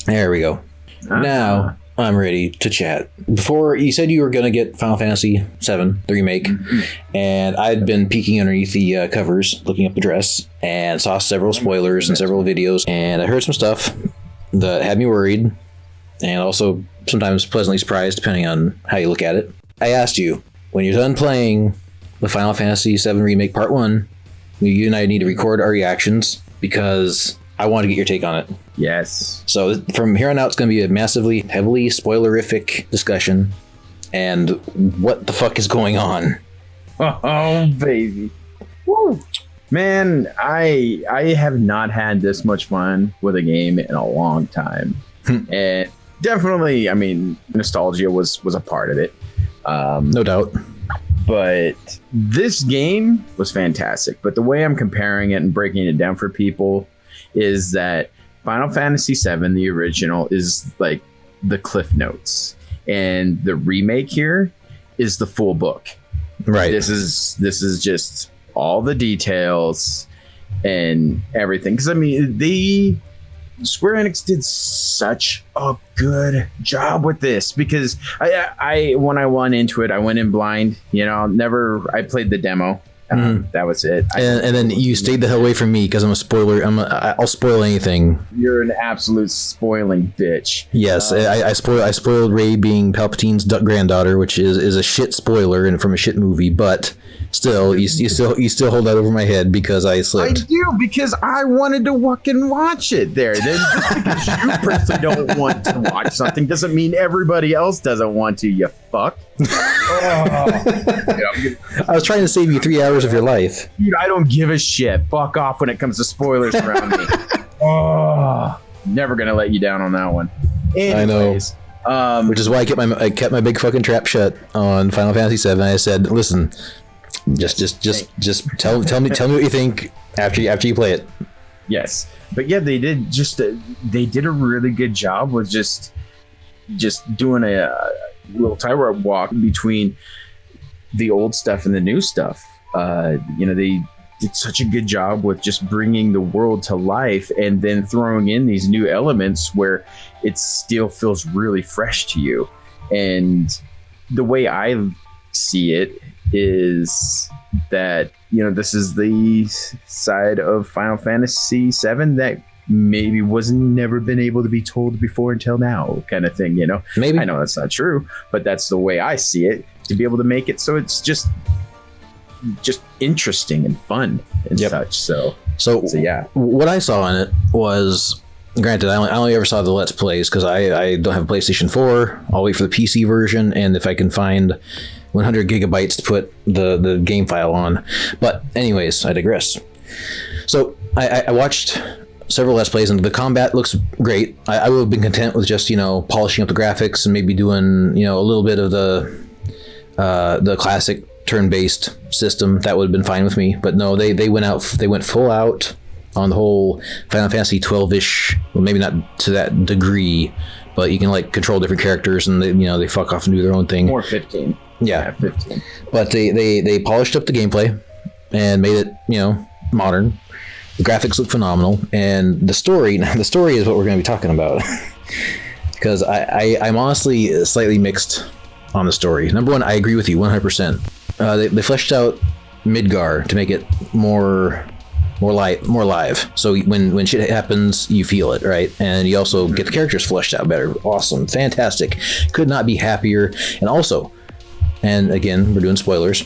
There we go. Now I'm ready to chat. Before, you said you were going to get Final Fantasy VII, the remake, and I'd been peeking underneath the covers, looking up the dress, and saw several spoilers and several videos, and I heard some stuff that had me worried, and also sometimes pleasantly surprised, depending on how you look at it. I asked you, when you're done playing the Final Fantasy VII Remake Part 1, you and I need to record our reactions, because I want to get your take on it. Yes. So from here on out, it's going to be a massively, heavily spoilerific discussion. And what the fuck is going on? Oh, baby. Woo. Man, I have not had this much fun with a game in a long time. And definitely, I mean, nostalgia was a part of it. No doubt. But this game was fantastic. But the way I'm comparing it and breaking it down for people is that Final Fantasy VII, the original, is like the Cliff Notes, and the remake here is the full book. Right. This is just all the details and everything. Because I mean, Square Enix did such a good job with this, because I when I went into it, I went in blind. You know, I played the demo. That was it. And then you stayed the hell away from me because I'm a spoiler. I'll spoil anything. You're an absolute spoiling bitch. Yes, I spoiled Rey being Palpatine's granddaughter, which is a shit spoiler and from a shit movie. But still, you still hold that over my head because I slipped. I do, because I wanted to fucking watch it there. Then just because you personally don't want to watch something doesn't mean everybody else doesn't want to. You fuck. I was trying to save you 3 hours of your life. Dude, I don't give a shit. Fuck off when it comes to spoilers around me. Never gonna let you down on that one. Anyways, I know. Which is why I kept my big fucking trap shut on Final Fantasy VII. I said, listen, just tell me what you think after you play it. Yes, but yeah, they did a really good job with just doing a little tightrope walk between the old stuff and the new stuff. They did such a good job with just bringing the world to life and then throwing in these new elements where it still feels really fresh to you. And the way I see it is that, this is the side of Final Fantasy VII that maybe was never been able to be told before until now, kind of thing. Maybe. I know that's not true, but that's the way I see it, to be able to make it so it's just interesting and fun and such. So yeah, what I saw in it was, granted, I only ever saw the Let's Plays because I don't have a PlayStation 4. I'll wait for the PC version, and if I can find 100 gigabytes to put the game file on. But anyways, I digress. So I watched several Let's Plays, and the combat looks great. I would have been content with just, polishing up the graphics and maybe doing, a little bit of the classic turn-based system. That would have been fine with me. But no, they went full out on the whole Final Fantasy 12-ish. Well, maybe not to that degree, but you can control different characters, and they fuck off and do their own thing. More 15. Yeah, 15. But they polished up the gameplay and made it, modern. The graphics look phenomenal, and the story is what we're going to be talking about. Because I'm honestly slightly mixed on the story. Number one, I agree with you 100%. They fleshed out Midgar to make it more live. So when shit happens, you feel it, right? And you also get the characters fleshed out better. Awesome, fantastic. Could not be happier. And also, and again, we're doing spoilers,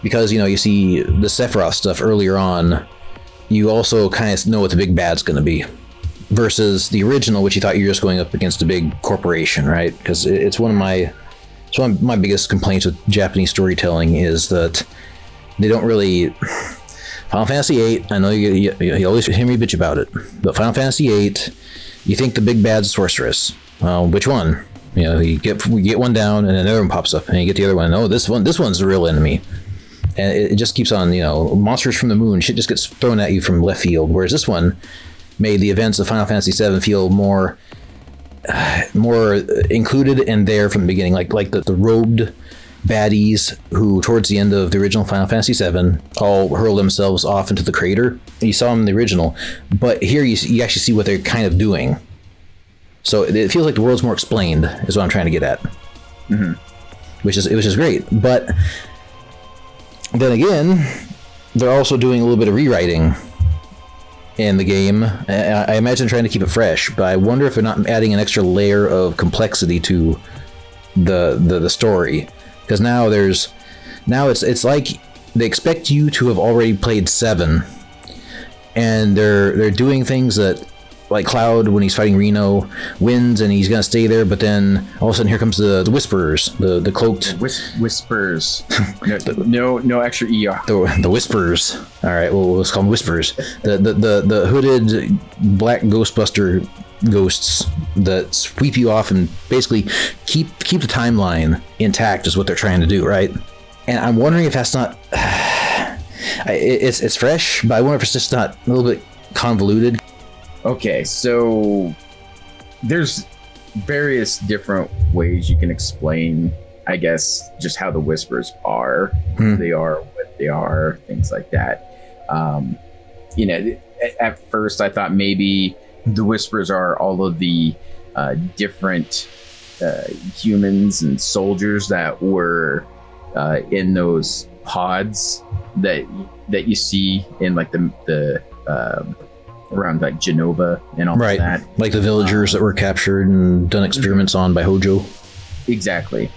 because you see the Sephiroth stuff earlier on. You also kind of know what the big bad's going to be, versus the original, which you thought you were just going up against a big corporation, right? Because it's one of my biggest complaints with Japanese storytelling is that they don't really. Final Fantasy VIII, I know you always hear me bitch about it, but Final Fantasy VIII, you think the big bad's sorceress. Which one? You get one down, and another one pops up, and you get the other one. Oh, this one's the real enemy. And it just keeps on, monsters from the moon, shit just gets thrown at you from left field. Whereas this one made the events of Final Fantasy VII feel more included and there from the beginning. Like the robed baddies who, towards the end of the original Final Fantasy VII, all hurl themselves off into the crater. You saw them in the original, but here you actually see what they're kind of doing. So it feels like the world's more explained, is what I'm trying to get at. Mm-hmm. Which is great. But then again, they're also doing a little bit of rewriting in the game. I imagine trying to keep it fresh, but I wonder if they're not adding an extra layer of complexity to the story. Because now it's like they expect you to have already played 7, and they're doing things that, like Cloud when he's fighting Reno, wins and he's gonna stay there, but then all of a sudden here comes the Whisperers, the cloaked Whispers. No extra ER. The Whisperers. All right, well, let's call them Whisperers. The hooded black Ghostbuster ghosts that sweep you off and basically keep the timeline intact is what they're trying to do, right? And I'm wondering if that's not. It's fresh, but I wonder if it's just not a little bit convoluted. Okay, so there's various different ways you can explain, I guess, just how the Whispers are, who they are, what they are, things like that. At first I thought maybe the Whispers are all of the different humans and soldiers that were in those pods that you see in like the around like Genova and all of that. Like the villagers that were captured and done experiments on by Hojo. Exactly.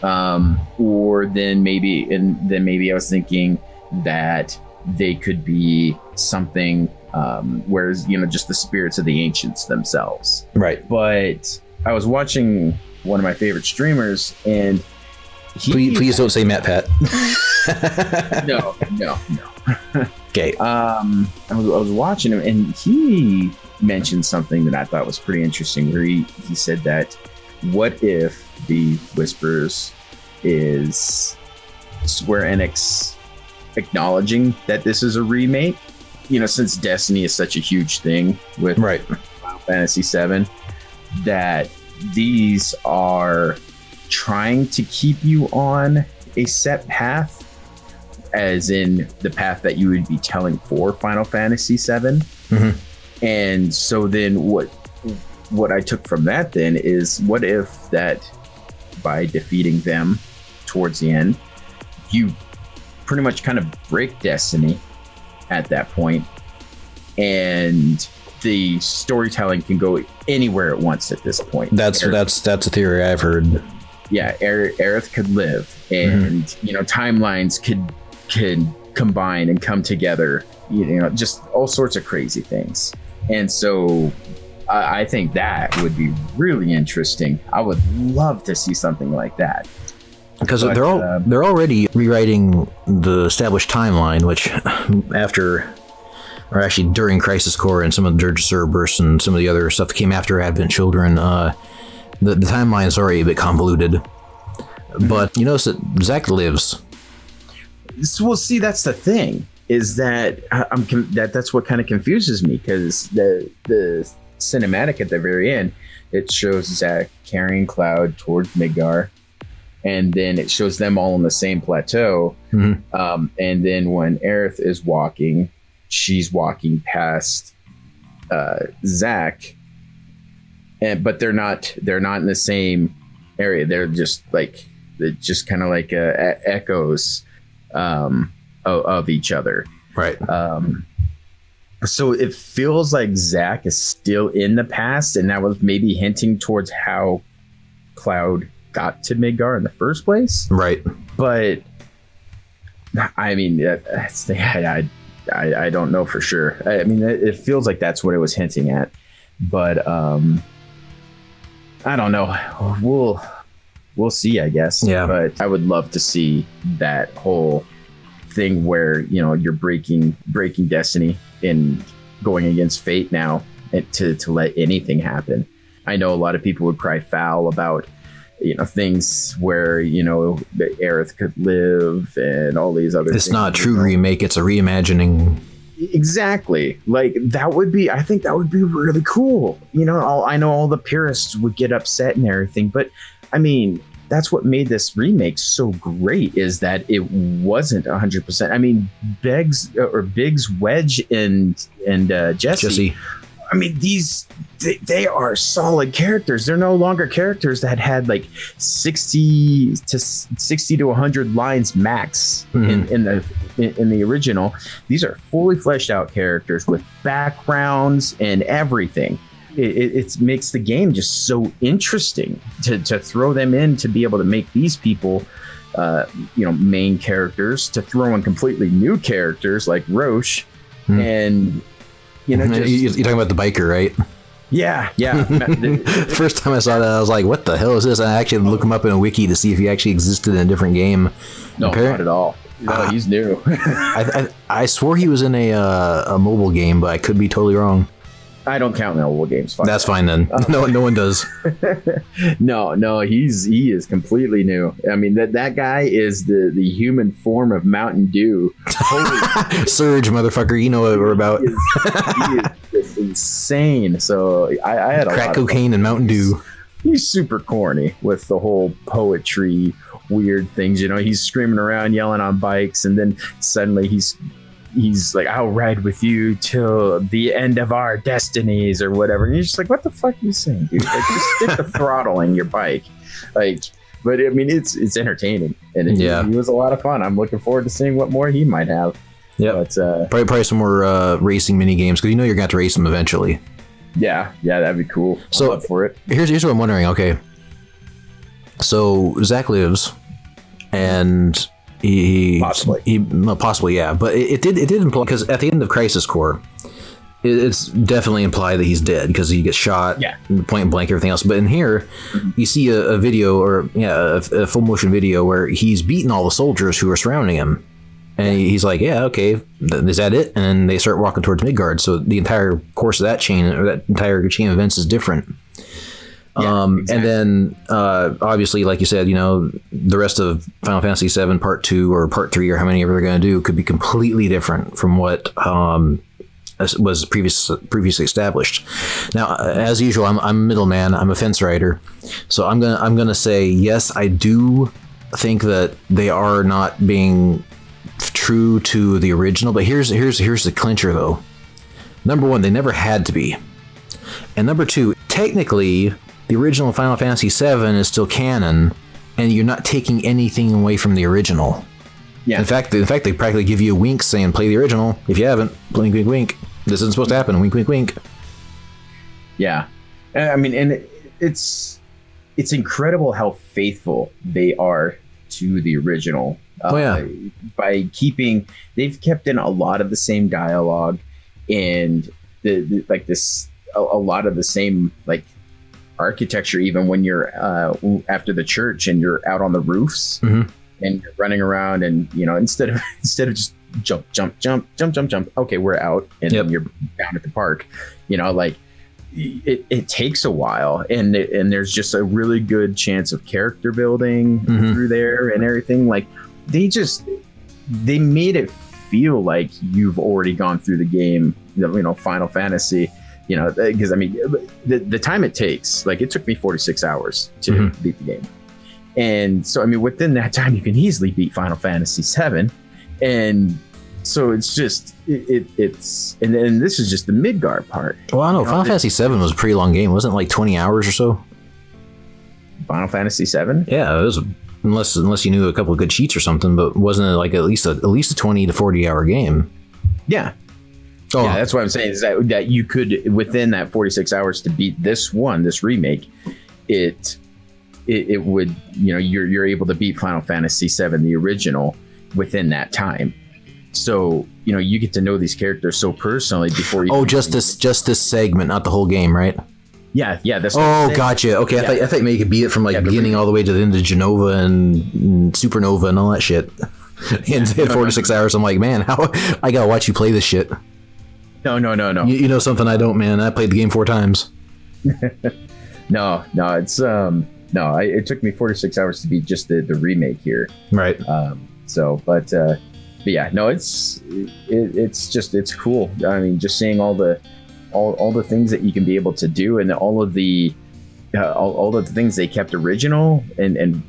Or then maybe I was thinking that they could be something, whereas, just the spirits of the ancients themselves. Right. But I was watching one of my favorite streamers, and please don't say Matt Pat. No. Okay. I was watching him, and he mentioned something that I thought was pretty interesting, where he said that what if the Whispers is Square Enix acknowledging that this is a remake? Since Destiny is such a huge thing with Final Fantasy VII, that these are trying to keep you on a set path, as in the path that you would be telling for Final Fantasy VII. Mm-hmm. And so then what I took from that then is, what if that by defeating them towards the end, you pretty much kind of break Destiny at that point, and the storytelling can go anywhere it wants at this point. That's a theory I've heard. Yeah, Aerith could live, and timelines could combine and come together, just all sorts of crazy things. And so I think that would be really interesting. I would love to see something like that, because they're already rewriting the established timeline, which during Crisis Core and some of the Dirge of Cerberus and some of the other stuff that came after Advent Children, the timeline is already a bit convoluted. But you notice that Zack lives. Well, see, that's the thing, is that that's what kind of confuses me, because the cinematic at the very end, it shows Zack carrying Cloud towards Midgar, and then it shows them all on the same plateau. Mm-hmm. And then when Aerith is walking, she's walking past Zack, but they're not in the same area. They're just kind of like echoes of each other. Right. So it feels like Zack is still in the past, and that was maybe hinting towards how Cloud got to Midgar in the first place. Right. But I mean, I don't know for sure. I mean, it feels like that's what it was hinting at, but I don't know. We'll see, I guess. Yeah. But I would love to see that whole thing where you're breaking Destiny and going against fate now, and to let anything happen. I know a lot of people would cry foul about things where the Aerith could live and all these other things. It's not a true remake, it's a reimagining. Exactly. Like, I think that would be really cool. I know all the purists would get upset and everything, but I mean, that's what made this remake so great, is that it wasn't 100%. I mean, Biggs, Wedge, and Jesse. I mean, they are solid characters. They're no longer characters that had like 60 to 100 lines max in the original. These are fully fleshed out characters with backgrounds and everything. It makes the game just so interesting to throw them in, to be able to make these people main characters, to throw in completely new characters like Roche. And you're talking about the biker, right? Yeah. First time I saw that, I was like, what the hell is this? And I actually look him up in a wiki to see if he actually existed in a different game. No, not at all. No, he's new. I swore he was in a mobile game, but I could be totally wrong. I don't count mobile games. That's fine then. No one does. No, he is completely new. I mean, that guy is the human form of Mountain Dew. Surge, motherfucker. You know what we're about. He is just insane. So I had a crack lot cocaine and Mountain Dew. He's super corny with the whole poetry, weird things. He's screaming around, yelling on bikes, and then suddenly he's like, I'll ride with you till the end of our destinies or whatever. And you're just like, what the fuck are you saying, dude? Like, just stick the throttle in your bike. Like, but I mean, it's entertaining, and he was a lot of fun. I'm looking forward to seeing what more he might have. Yeah, probably some more racing mini games, because you're gonna have to race them eventually. Yeah, that'd be cool. So I'm up for it. Here's what I'm wondering. Okay, so Zach lives, and possibly, yeah, but it did imply, because at the end of Crisis Core, it's definitely implied that he's dead because he gets shot, point blank, everything else. But in here, you see a video, or a full motion video where he's beaten all the soldiers who are surrounding him, and he's like, yeah, okay, is that it? And then they start walking towards Midgard. So the entire course of that entire chain of events is different. Exactly. And then obviously, like you said, the rest of Final Fantasy VII Part 2 or Part 3 or how many ever they're going to do could be completely different from what was previously established. Now, as usual, I'm a middleman. I'm a fence rider, so I'm gonna say yes. I do think that they are not being true to the original, but here's the clincher though. Number one, they never had to be, and number two, technically, the original Final Fantasy VII is still canon, and you're not taking anything away from the original. Yeah. In fact, they practically give you a wink saying, "Play the original. If you haven't, wink, wink, wink. This isn't supposed to happen. Wink, wink, wink." Yeah, I mean, and it's incredible how faithful they are to the original. By they've kept in a lot of the same dialogue, and a lot of the same architecture, even when you're after the church and you're out on the roofs and you're running around, and instead of just jump, okay, we're out, and then you're down at the park, it takes a while, and there's just a really good chance of character building through there and everything. Like, they made it feel like you've already gone through the game, Final Fantasy. Because I mean, the time it takes, it took me 46 hours to beat the game. And so, I mean, within that time, you can easily beat Final Fantasy VII. And so it's just, it's, and then this is just the Midgard part. Well, I don't know, Final Fantasy VII was a pretty long game. Wasn't it like 20 hours or so? Final Fantasy VII? Yeah, it was, unless you knew a couple of good cheats or something, but wasn't it like at least a 20 to 40 hour game? Yeah. Oh, yeah, that's what I'm saying, is that you could, within that 46 hours to beat this remake, it would, you're able to beat Final Fantasy VII, the original, within that time. So, you get to know these characters so personally before you. Oh, just this segment, not the whole game, right? Yeah. That's. Oh, gotcha. Okay, I thought maybe you could beat it from beginning all the way to the end of Genova and Supernova and all that shit. In 46 hours, I'm like, man, how I gotta watch you play this shit. No. You know something I don't, man. I played the game 4 times. No, it's it took me 46 hours to beat just the remake here. Right. But yeah, no, it's cool. I mean, just seeing all the things that you can be able to do, and all of the things they kept original, and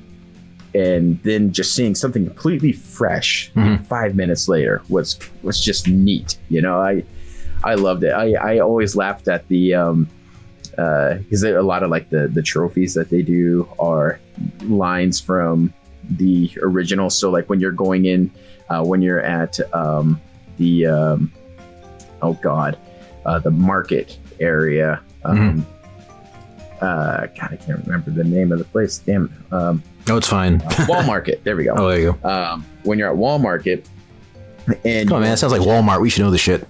then just seeing something completely fresh 5 minutes later was just neat. I loved it. I always laughed at the because a lot of like the trophies that they do are lines from the original. So like when you're going in, when you're at the the market area. God, I can't remember the name of the place. Damn it. Oh, it's fine. Walmart. There we go. Oh, there you go. When you're at Walmart, and come on, man, that sounds like Walmart. We should know the shit.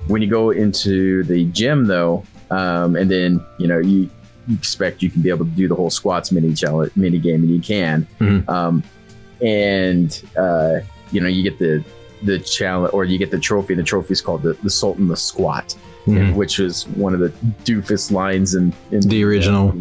When you go into the gym, though, and then you expect you can be able to do the whole squats mini game, and you can. And you get the challenge, or you get the trophy. The trophy is called the Sultan the Squat, which is one of the doofus lines in the original.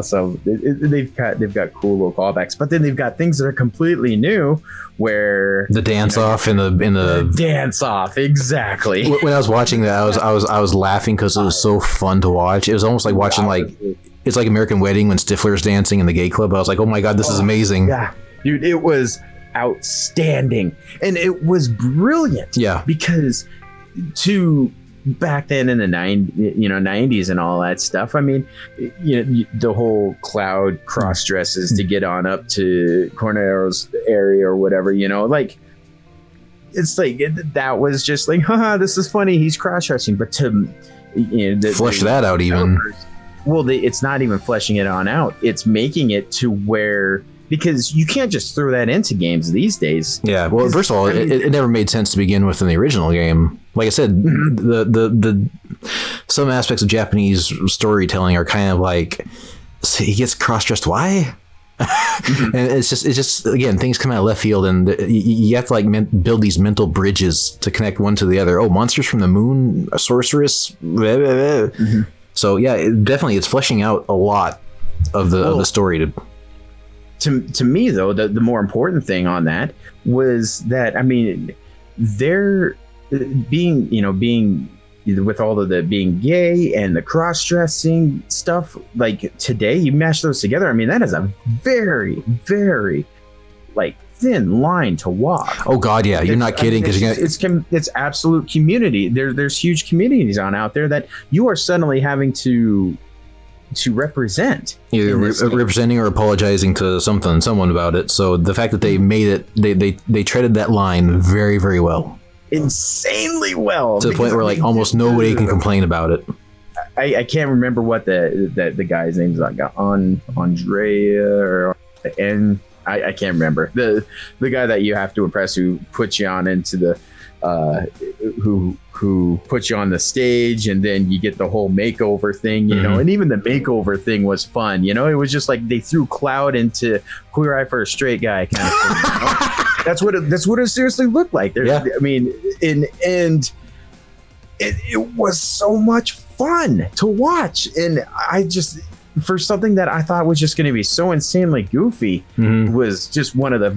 So they've got cool little callbacks, but then they've got things that are completely new, where the dance off in the dance off. Exactly. When I was watching that, I was laughing because it was so fun to watch. It was almost like watching it's like American Wedding when Stifler's dancing in the gay club. I was like, oh my God, this is amazing. Yeah, dude, it was outstanding, and it was brilliant. Yeah, because back then in the 90s and all that stuff, I mean, the whole Cloud cross dresses to get on up to Corneo's area or whatever, like it's like that was just like, haha, this is funny, he's cross dressing. But to flesh that out, even it's not even fleshing it on out, it's making it to where, because you can't just throw that into games these days. Yeah, well, first of all, it never made sense to begin with in the original game. Like I said, the some aspects of Japanese storytelling are kind of like, he gets cross-dressed, why? And it's just again, things come out of left field, and you have to build these mental bridges to connect one to the other. Oh, monsters from the moon, a sorceress. So yeah, it's fleshing out a lot of the story. To me, though, the more important thing on that was that, I mean, they're being with all of the being gay and the cross-dressing stuff, like today, you mash those together. I mean, that is a very, very thin line to walk. Oh God, yeah, you're not kidding, because it's absolute community. There's huge communities out there that you are suddenly having to represent, either representing or apologizing to someone about it. So the fact that they made it, they treaded that line very, very well, insanely well, to the point where almost nobody can complain about it. I can't remember what the guy's name is, Andrea or and I can't remember the guy that you have to impress, who puts you on into the who puts you on the stage, and then you get the whole makeover thing, and even the makeover thing was fun. It was just like they threw Cloud into Queer Eye for a Straight Guy kind of thing. That's what it seriously looked like. I mean, and it was so much fun to watch, and I just, for something that I thought was just going to be so insanely goofy, was just one of the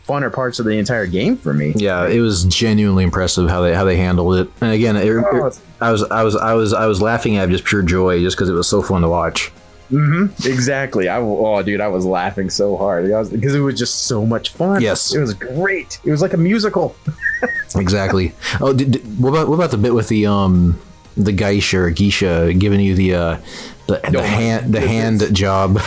funner parts of the entire game for me. Yeah, it was genuinely impressive how they handled it. And again, I was laughing at just pure joy, just because it was so fun to watch. Exactly. I was laughing so hard because it was just so much fun. Yes, it was great. It was like a musical. Exactly. Oh, what about the bit with the geisha giving you the hand job?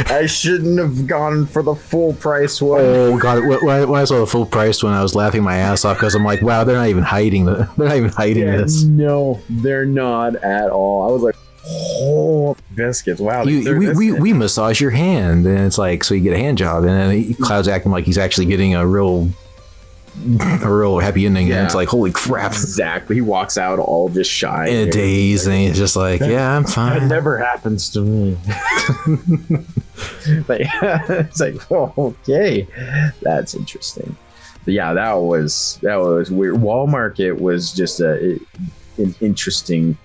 I shouldn't have gone for the full price one. Oh God! When I saw the full price one, I was laughing my ass off, because I'm like, wow, they're not even hiding this. No, they're not at all. I was like, oh, biscuits! Wow, we massage your hand, and it's like, so you get a hand job, and then Cloud's acting like he's actually getting a real happy ending, and it's like, holy crap. Exactly. He walks out all just shy in a daze, and he's just like, yeah, I'm fine. That never happens to me. It's like, oh, okay, that's interesting. But yeah, that was weird. Walmart was just an interesting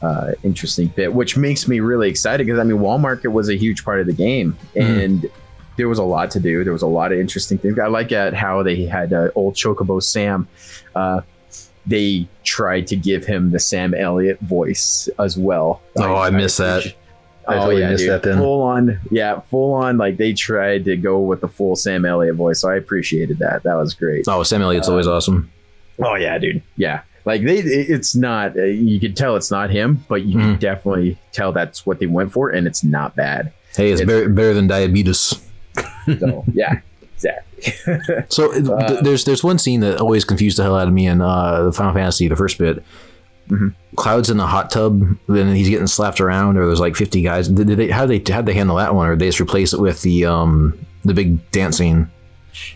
bit, which makes me really excited, because I mean, Walmart was a huge part of the game, and there was a lot to do. There was a lot of interesting things. I like how they had old Chocobo Sam. They tried to give him the Sam Elliott voice as well. I missed that. I totally missed that then. Full on. Like, they tried to go with the full Sam Elliott voice. So I appreciated that. That was great. Oh, Sam Elliott's always awesome. Oh yeah, dude. Yeah. Like it's not. You can tell it's not him, but you can definitely tell that's what they went for, and it's not bad. Hey, it's better than diabetes. So yeah, exactly. So there's one scene that always confused the hell out of me in the Final Fantasy, the first bit. Cloud's in a hot tub, then he's getting slapped around, or there's like 50 guys. How'd they handle that one, or did they just replace it with the big dance scene?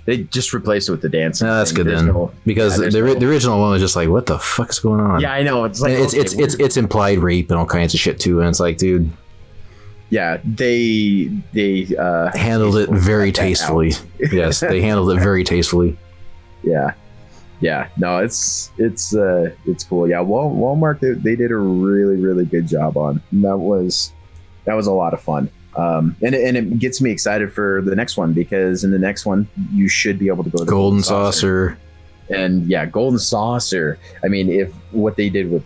They just replaced it with the dancing. No, that's good then, because the original one was just like, what the fuck is going on? Yeah, I know. It's like it's implied rape and all kinds of shit too, and it's like, dude. Yeah, they handled it very tastefully. Yes, they handled it very tastefully. Yeah. No, it's cool. Yeah, Walmart they did a really good job on. That was a lot of fun. And it gets me excited for the next one, because in the next one you should be able to go to Golden Saucer. And yeah, Golden Saucer. I mean, if what they did with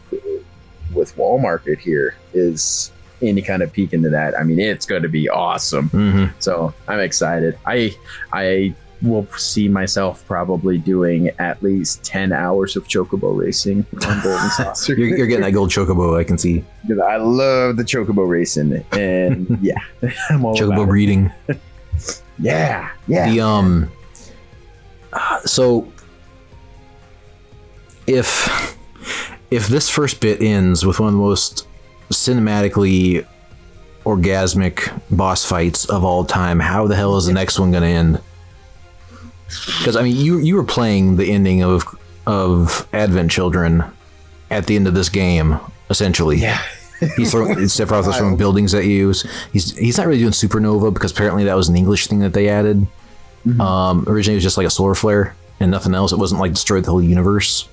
Walmart here is any kind of peek into that, I mean, it's going to be awesome. So I'm excited. I will see myself probably doing at least 10 hours of chocobo racing on Golden Saucer. You're getting that gold chocobo, I can see. I love the chocobo racing, and yeah, I'm all chocobo about breeding. Yeah. So if this first bit ends with one of the most cinematically orgasmic boss fights of all time, how the hell is the next one going to end? Because I mean, you were playing the ending of Advent Children at the end of this game, essentially. Yeah. Sephiroth's throwing buildings at you. He's not really doing supernova, because apparently that was an English thing that they added. Originally it was just like a solar flare and nothing else. It wasn't like destroyed the whole universe.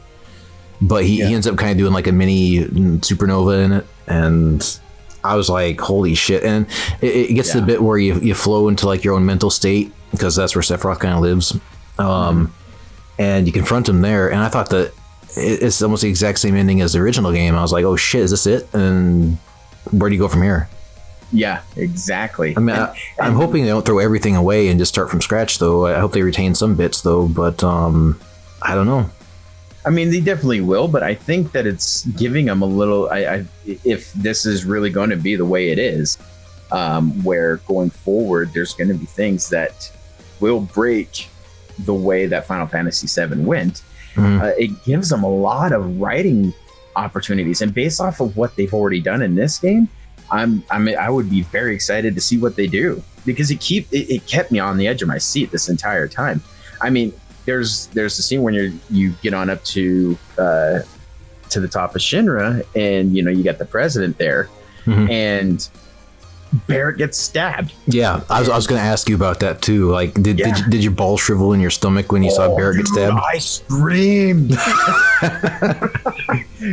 But he ends up kind of doing like a mini supernova in it, and I was like, holy shit. And it gets to the bit where you flow into like your own mental state, because that's where Sephiroth kind of lives. And you confront him there, and I thought that it's almost the exact same ending as the original game. I was like, oh shit, is this it? And where do you go from here? Yeah, exactly. I mean, I'm hoping they don't throw everything away and just start from scratch, though. I hope they retain some bits, though, but I don't know. I mean, they definitely will, but I think that it's giving them a little. If this is really going to be the way it is, where going forward, there's going to be things that will break the way that Final Fantasy VII went. It gives them a lot of writing opportunities, and based off of what they've already done in this game, I would be very excited to see what they do, because it kept me on the edge of my seat this entire time. I mean, there's the scene when you get on up to the top of Shinra, and you got the president there, and Barrett gets stabbed. Yeah, I was going to ask you about that too. Like, did your balls shrivel in your stomach when you saw Barrett get stabbed? I screamed.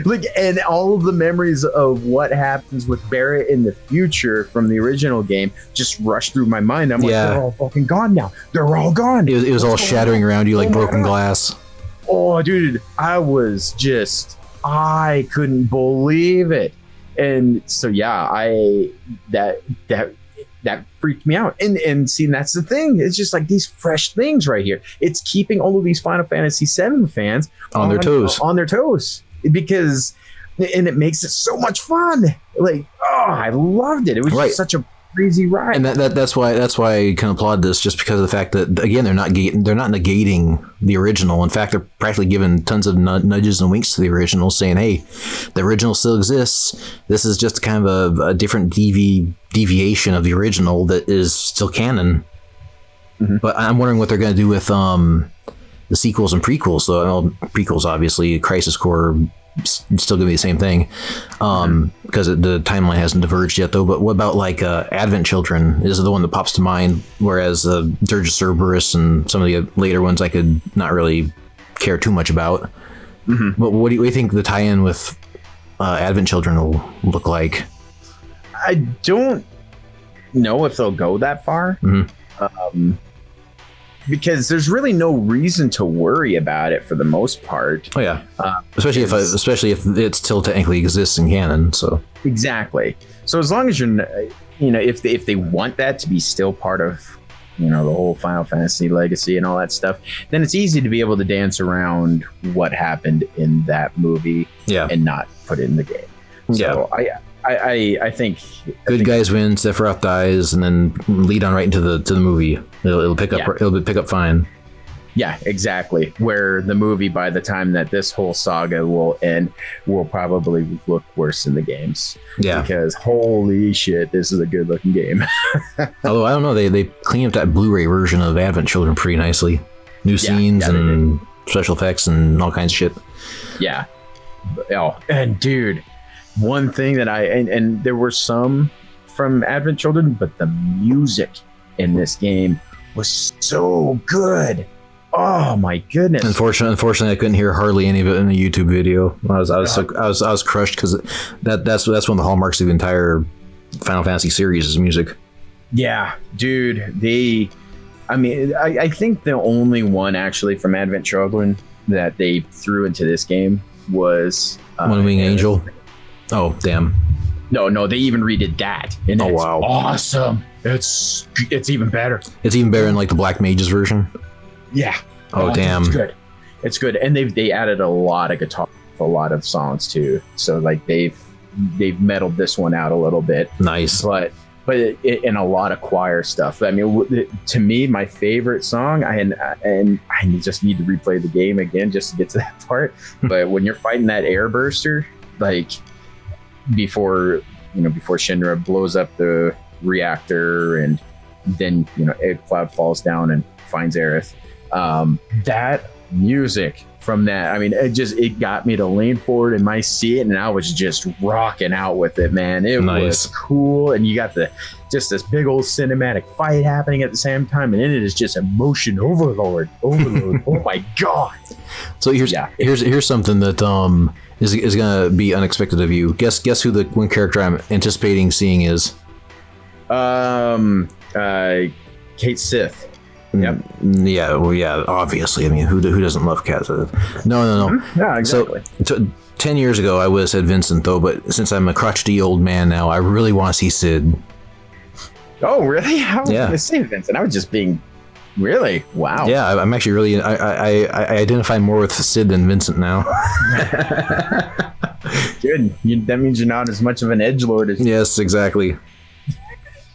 Like, and all of the memories of what happens with Barrett in the future from the original game just rushed through my mind. I'm like, they're all fucking gone now. They're all gone. It was all shattering around you like broken glass. Oh, dude, I couldn't believe it. And so, yeah, that freaked me out. And see, that's the thing. It's just like these fresh things right here. It's keeping all of these Final Fantasy VII fans on their toes. Because, and it makes it so much fun. Like, I loved it. It was just such a crazy ride. And that's why I can applaud this, just because of the fact that, again, they're not negating the original. In fact, they're practically giving tons of nudges and winks to the original, saying, hey, the original still exists. This is just kind of a different deviation of the original that is still canon. But I'm wondering what they're going to do with the sequels and prequels. So prequels, obviously, Crisis Core, still gonna be the same thing, because the timeline hasn't diverged yet, though. But what about like Advent Children is the one that pops to mind, whereas Dirge of Cerberus and some of the later ones I could not really care too much about. But what do you think the tie-in with Advent Children will look like? I don't know if they'll go that far. Because there's really no reason to worry about it for the most part. Oh yeah, especially if it still technically exists in canon. So exactly. So as long as if they want that to be still part of the whole Final Fantasy legacy and all that stuff, then it's easy to be able to dance around what happened in that movie and not put it in the game. So I think good guys win, Sephiroth dies, and then lead on right into the movie. It'll pick up fine. Yeah, exactly. Where the movie, by the time that this whole saga will end, will probably look worse in the games. Yeah. Because holy shit, this is a good looking game. Although I don't know, they cleaned up that Blu-ray version of Advent Children pretty nicely. New scenes and special effects and all kinds of shit. Yeah. Oh, and dude, one thing that and there were some from Advent Children, but the music in this game was so good. Oh my goodness! Unfortunately, I couldn't hear hardly any of it in the YouTube video. I was crushed because that's one of the hallmarks of the entire Final Fantasy series is music. Yeah, dude. I think the only one actually from Advent Children that they threw into this game was One Wing Angel. Oh damn! No, they even redid that. And it's wow! Awesome. It's even better. It's even better in like the Black Mages version. Yeah. Oh damn. It's good. And they added a lot of guitar, a lot of songs too. So like they've meddled this one out a little bit. Nice. But in a lot of choir stuff. I mean, to me, my favorite song, and I just need to replay the game again just to get to that part. But when you're fighting that airburster, like before Shinra blows up the reactor, and then Egg Cloud falls down and finds Aerith. That music from that, I mean, it got me to lean forward in my seat, and I was just rocking out with it, man. It was cool, and you got just this big old cinematic fight happening at the same time, and it is just emotion overload. Oh my god! So here's something that is gonna be unexpected of you. Guess who the one character I'm anticipating seeing is? Kate Sith. Yep. Yeah. Well, yeah. Obviously. I mean, who doesn't love Cat Sith? No. Yeah, exactly. So 10 years ago, I would have said Vincent, though. But since I'm a crotchety old man now, I really want to see Sid. Oh, really? I was going to say Vincent. I was just being really wow. Yeah, I'm actually really. I identify more with Sid than Vincent now. Good. That means you're not as much of an edgelord as. Yes, exactly.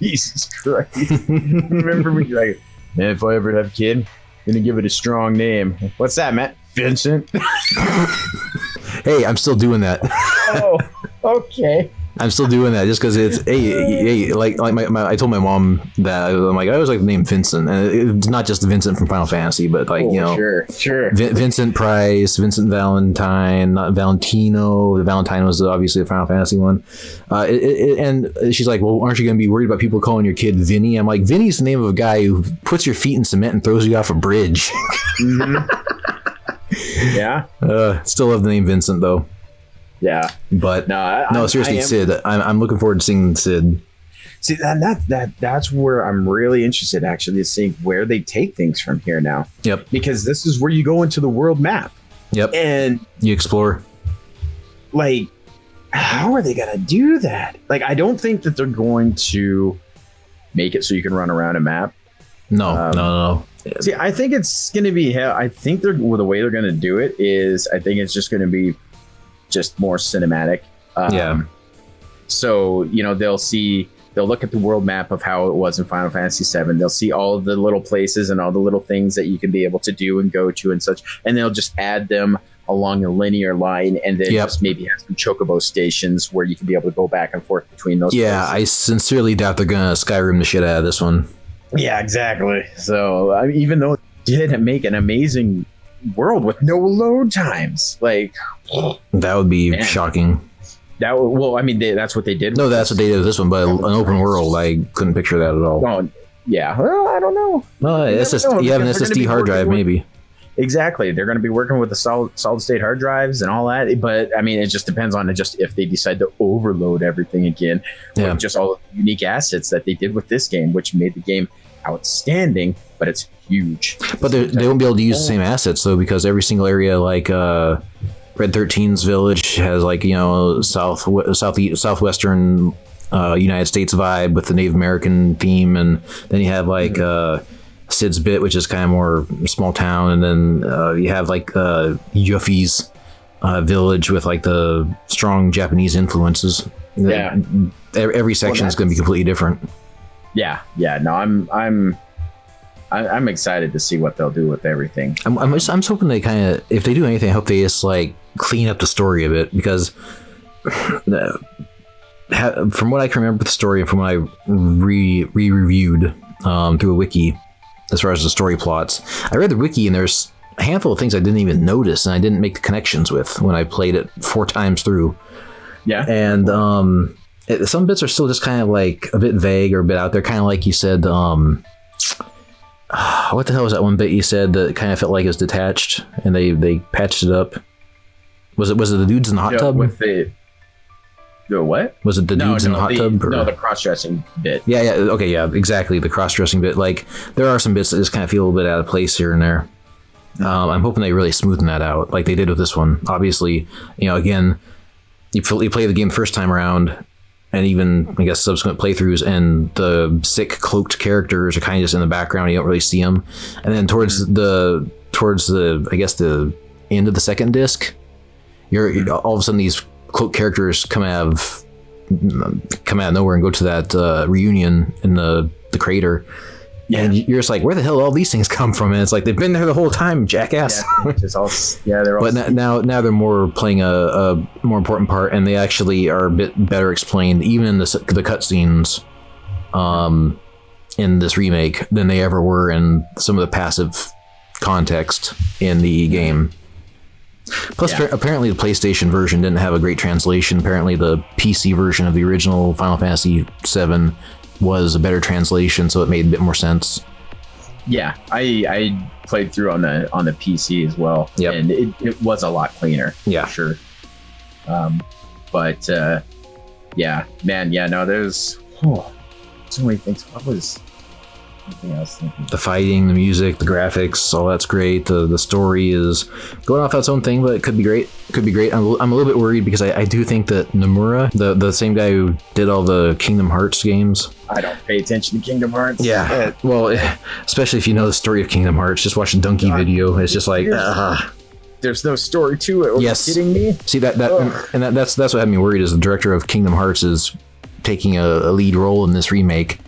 Jesus Christ! Remember when you're like, man, if I ever have a kid, I'm gonna give it a strong name. What's that, Matt? Vincent. Hey, I'm still doing that. Oh, okay. I'm still doing that just because it's like I told my mom that I'm like I always like the name Vincent, and it's not just Vincent from Final Fantasy, but like sure. Vincent Price, Vincent Valentine, not Valentino. The Valentine was obviously a Final Fantasy one, and she's like, well, aren't you going to be worried about people calling your kid Vinny? I'm like, Vinny's the name of a guy who puts your feet in cement and throws you off a bridge. Mm-hmm. Yeah. Still love the name Vincent though. Yeah, but no, seriously, Sid. I'm looking forward to seeing Sid. See, that's where I'm really interested, actually, to see where they take things from here now. Yep. Because this is where you go into the world map. Yep. And you explore. Like, how are they gonna do that? Like, I don't think that they're going to make it so you can run around a map. No. See, I think it's gonna be. I think the way they're gonna do it is, I think it's just gonna be just more cinematic. So they'll look at the world map of how it was in Final Fantasy VII. They'll see all of the little places and all the little things that you can be able to do and go to and such, and they'll just add them along a linear line, and then just maybe have some chocobo stations where you can be able to go back and forth between those places. I sincerely doubt they're gonna Skyrim the shit out of this one. Yeah, exactly. So even though it did make an amazing world with no load times, like that would be shocking. That's what they did. No, that's what they did with this one, but an open world, I couldn't picture that at all. Oh, yeah. Well, I don't know. Well, you have an SSD hard drive, maybe. Exactly. They're going to be working with the solid state hard drives and all that. But I mean, it just depends on if they decide to overload everything again. With just all the unique assets that they did with this game, which made the game outstanding, but it's huge. But they won't be able to use the same assets though, because every single area, like Red 13's village, has like southwestern United States vibe with the Native American theme, and then you have like Sid's Bit, which is kind of more small town, and then you have like Yuffie's village with like the strong Japanese influences. Yeah, every section is going to be completely different. Yeah. No, I'm excited to see what they'll do with everything. I'm just hoping they kind of, if they do anything, I hope they just like clean up the story a bit, because from what I can remember the story and from what I reviewed through a wiki, as far as the story plots, I read the wiki and there's a handful of things I didn't even notice and I didn't make the connections with when I played it 4 times through. Yeah. And some bits are still just kind of like a bit vague or a bit out there, kind of like you said. What the hell was that one bit you said that kind of felt like it was detached and they patched it up? Was it the dudes in the hot tub? With the what? Was it the dudes in the hot tub? Or? No, the cross-dressing bit. Yeah, okay, yeah, exactly, the cross-dressing bit. Like, there are some bits that just kind of feel a little bit out of place here and there. I'm hoping they really smoothen that out, like they did with this one. Obviously, again, you play the game the first time around, and even, I guess, subsequent playthroughs, and the sick cloaked characters are kind of just in the background. You don't really see them. And then towards the I guess, the end of the second disc, you're all of a sudden these cloaked characters come out of nowhere and go to that reunion in the crater. Yeah. And you're just like, where the hell all these things come from? And it's like, they've been there the whole time, jackass. They're all. But now they're more playing a more important part, and they actually are a bit better explained, even in the cutscenes, in this remake than they ever were in some of the passive context in the game. Plus, apparently the PlayStation version didn't have a great translation. Apparently the PC version of the original Final Fantasy VII was a better translation, so it made a bit more sense. Yeah, I played through on the PC as well, and it was a lot cleaner. Yeah, for sure. There's so many things. What was anything I was thinking? The fighting, the music, the graphics, all that's great. The story is going off its own thing, but it could be great. I'm a little bit worried because I do think that Nomura, the same guy who did all the Kingdom Hearts games. I don't pay attention to Kingdom Hearts. Yeah, well, especially if you know the story of Kingdom Hearts. Just watch a Donkey video. It's just like, there's no story to it. Are you kidding me? See that's what had me worried. Is the director of Kingdom Hearts is taking a lead role in this remake.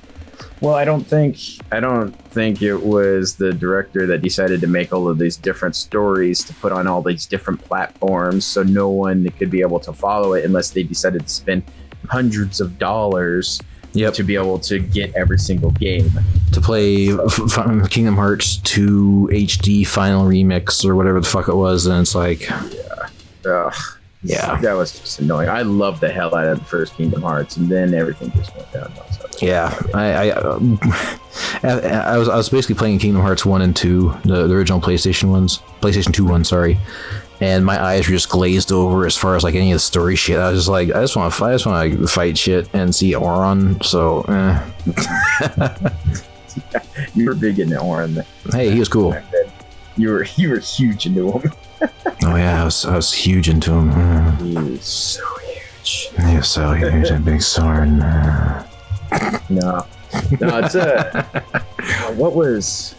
Well, I don't think it was the director that decided to make all of these different stories to put on all these different platforms, so no one could be able to follow it unless they decided to spend hundreds of dollars to be able to get every single game. To play Kingdom Hearts 2 HD Final Remix or whatever the fuck it was, and it's like... Yeah, that was just annoying. I loved the hell out of the first Kingdom Hearts, and then everything just went downhill. Yeah, I was basically playing Kingdom Hearts 1 and 2, the original PlayStation 2 ones, sorry, and my eyes were just glazed over as far as like any of the story shit. I was just like, I just want to fight shit and see Auron. So, you were big into Auron. Hey, he was cool. You were huge into him. Oh yeah, I was huge into him. He was so huge. He was so huge, a big sword. No, it's what was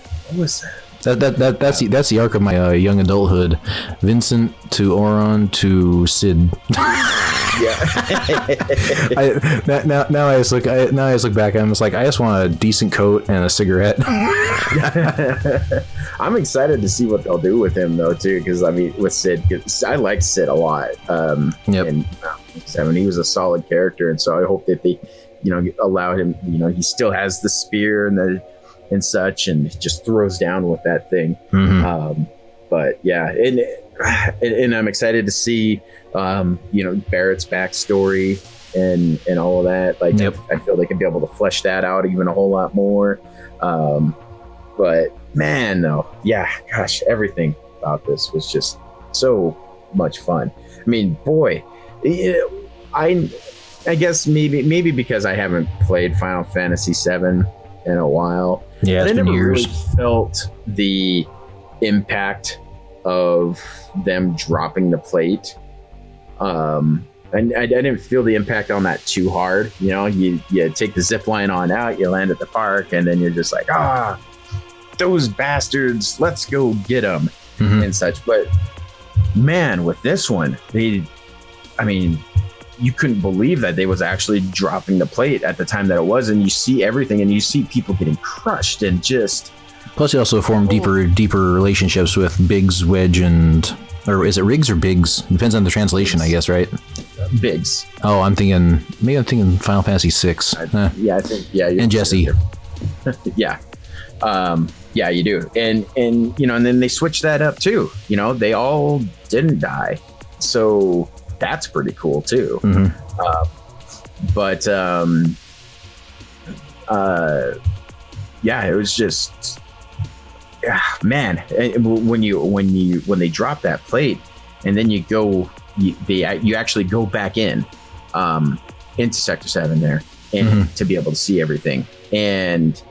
that? That's the arc of my young adulthood. Vincent to Auron to Sid. Now I just look back and I'm just like, I just want a decent coat and a cigarette. I'm excited to see what they'll do with him though too, because I mean with Sid, I like Sid a lot. And he was a solid character, and so I hope that they allow him, he still has the spear and such, and just throws down with that thing. But yeah, and I'm excited to see Barrett's backstory and all of that. Like, I feel they could be able to flesh that out even a whole lot more. But man, no, yeah, gosh, everything about this was just so much fun. I mean, boy, I guess maybe because I haven't played Final Fantasy VII in a while. Yeah, it's been years. Really felt the impact of them dropping the plate. I And I didn't feel the impact on that too hard. You know, you take the zip line on out, you land at the park, and then you're just like, those bastards, let's go get them and such. But man, with this one, you couldn't believe that they was actually dropping the plate at the time that it was, and you see everything, and you see people getting crushed, and just. Plus, you also form deeper relationships with Biggs, Wedge, or is it Riggs or Biggs? Depends on the translation, I guess, right? Biggs. Oh, I'm thinking Final Fantasy VI. Yeah, I think and Jesse. Yeah. Yeah, you do. And and then they switched that up too. They all didn't die. So that's pretty cool too. Yeah, it was just man, when they drop that plate and then you actually go back into Sector 7 there and to be able to see everything, and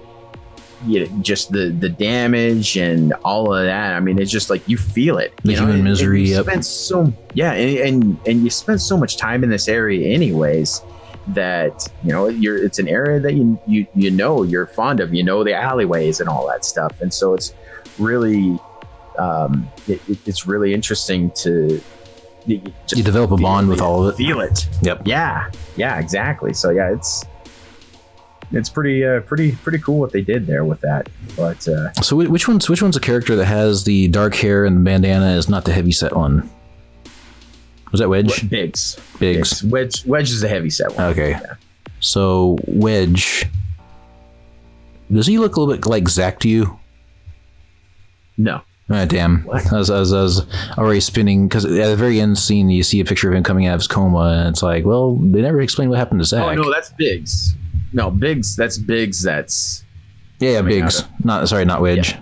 just the damage and all of that. I mean, it's just like you feel it. The human misery. And you spend so much time in this area anyways that it's an area that you're fond of, the alleyways and all that stuff, and so it's really it's really interesting to you develop a bond with all of it. Feel it. Yep. Yeah, exactly. So yeah, it's pretty cool what they did there with that. But so which one's a character that has the dark hair and the bandana is not the heavyset one? Was that Wedge? Biggs. Wedge is a heavyset one. Okay. Yeah. So Wedge, does he look a little bit like Zack to you? No. Damn. I was already spinning, because at the very end scene you see a picture of him coming out of his coma, and it's like, well, they never explained what happened to Zack. Oh no, that's Biggs. No, Biggs. That's Biggs. That's Biggs. Not Wedge.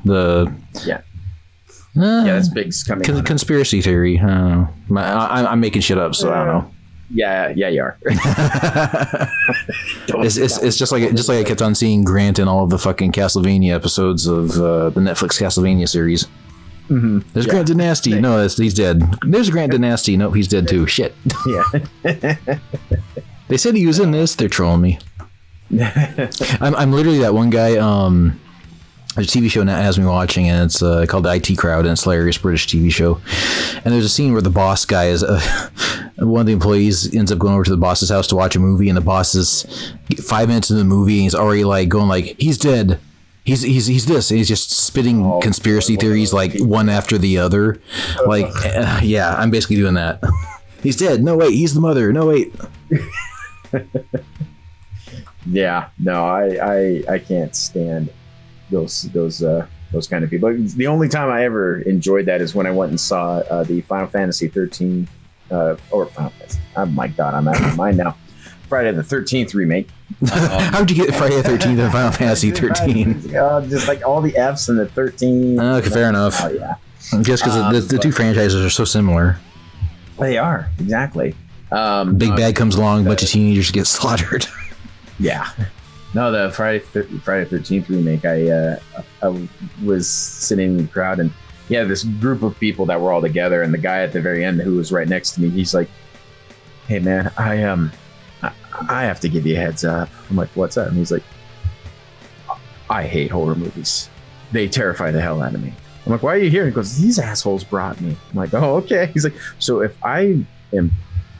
Yeah. That's Biggs coming. Conspiracy theory. I don't know. I'm making shit up, so I don't know. Yeah, you are. It's just like I kept on seeing Grant in all of the fucking Castlevania episodes of the Netflix Castlevania series. There's Grant Dynasty. No, he's dead. There's Grant Dynasty. Nope, he's dead too. Shit. Yeah. They said he was in this. They're trolling me. I'm literally that one guy. There's a TV show that has me watching, and it's called the IT Crowd, and it's a hilarious British TV show. And there's a scene where the boss guy is one of the employees ends up going over to the boss's house to watch a movie, and the boss is 5 minutes into the movie, and he's already like going like, he's dead. He's this, and he's just spitting conspiracy theories like one after the other. Like, yeah, I'm basically doing that. He's dead. No, wait, he's the mother. No, wait. Yeah, no, I can't stand those kind of people. The only time I ever enjoyed that is when I went and saw the Final Fantasy 13 or Final Fantasy. Oh my God, I'm out of my mind now. Friday the 13th remake. How'd you get Friday the 13th and Final Fantasy 13? Just like all the F's and the 13. Okay, fair enough. Oh yeah. Just because the two franchises are so similar. They are, exactly. Big Bad comes along, a bunch of teenagers get slaughtered. Yeah. No, the Friday 13th remake, I was sitting in the crowd, and this group of people that were all together, and the guy at the very end who was right next to me, he's like, "Hey man, I have to give you a heads up." I'm like, "What's up?" And he's like, "I hate horror movies. They terrify the hell out of me." I'm like, "Why are you here?" He goes, "These assholes brought me." I'm like, "Oh, okay." He's like, "So if I am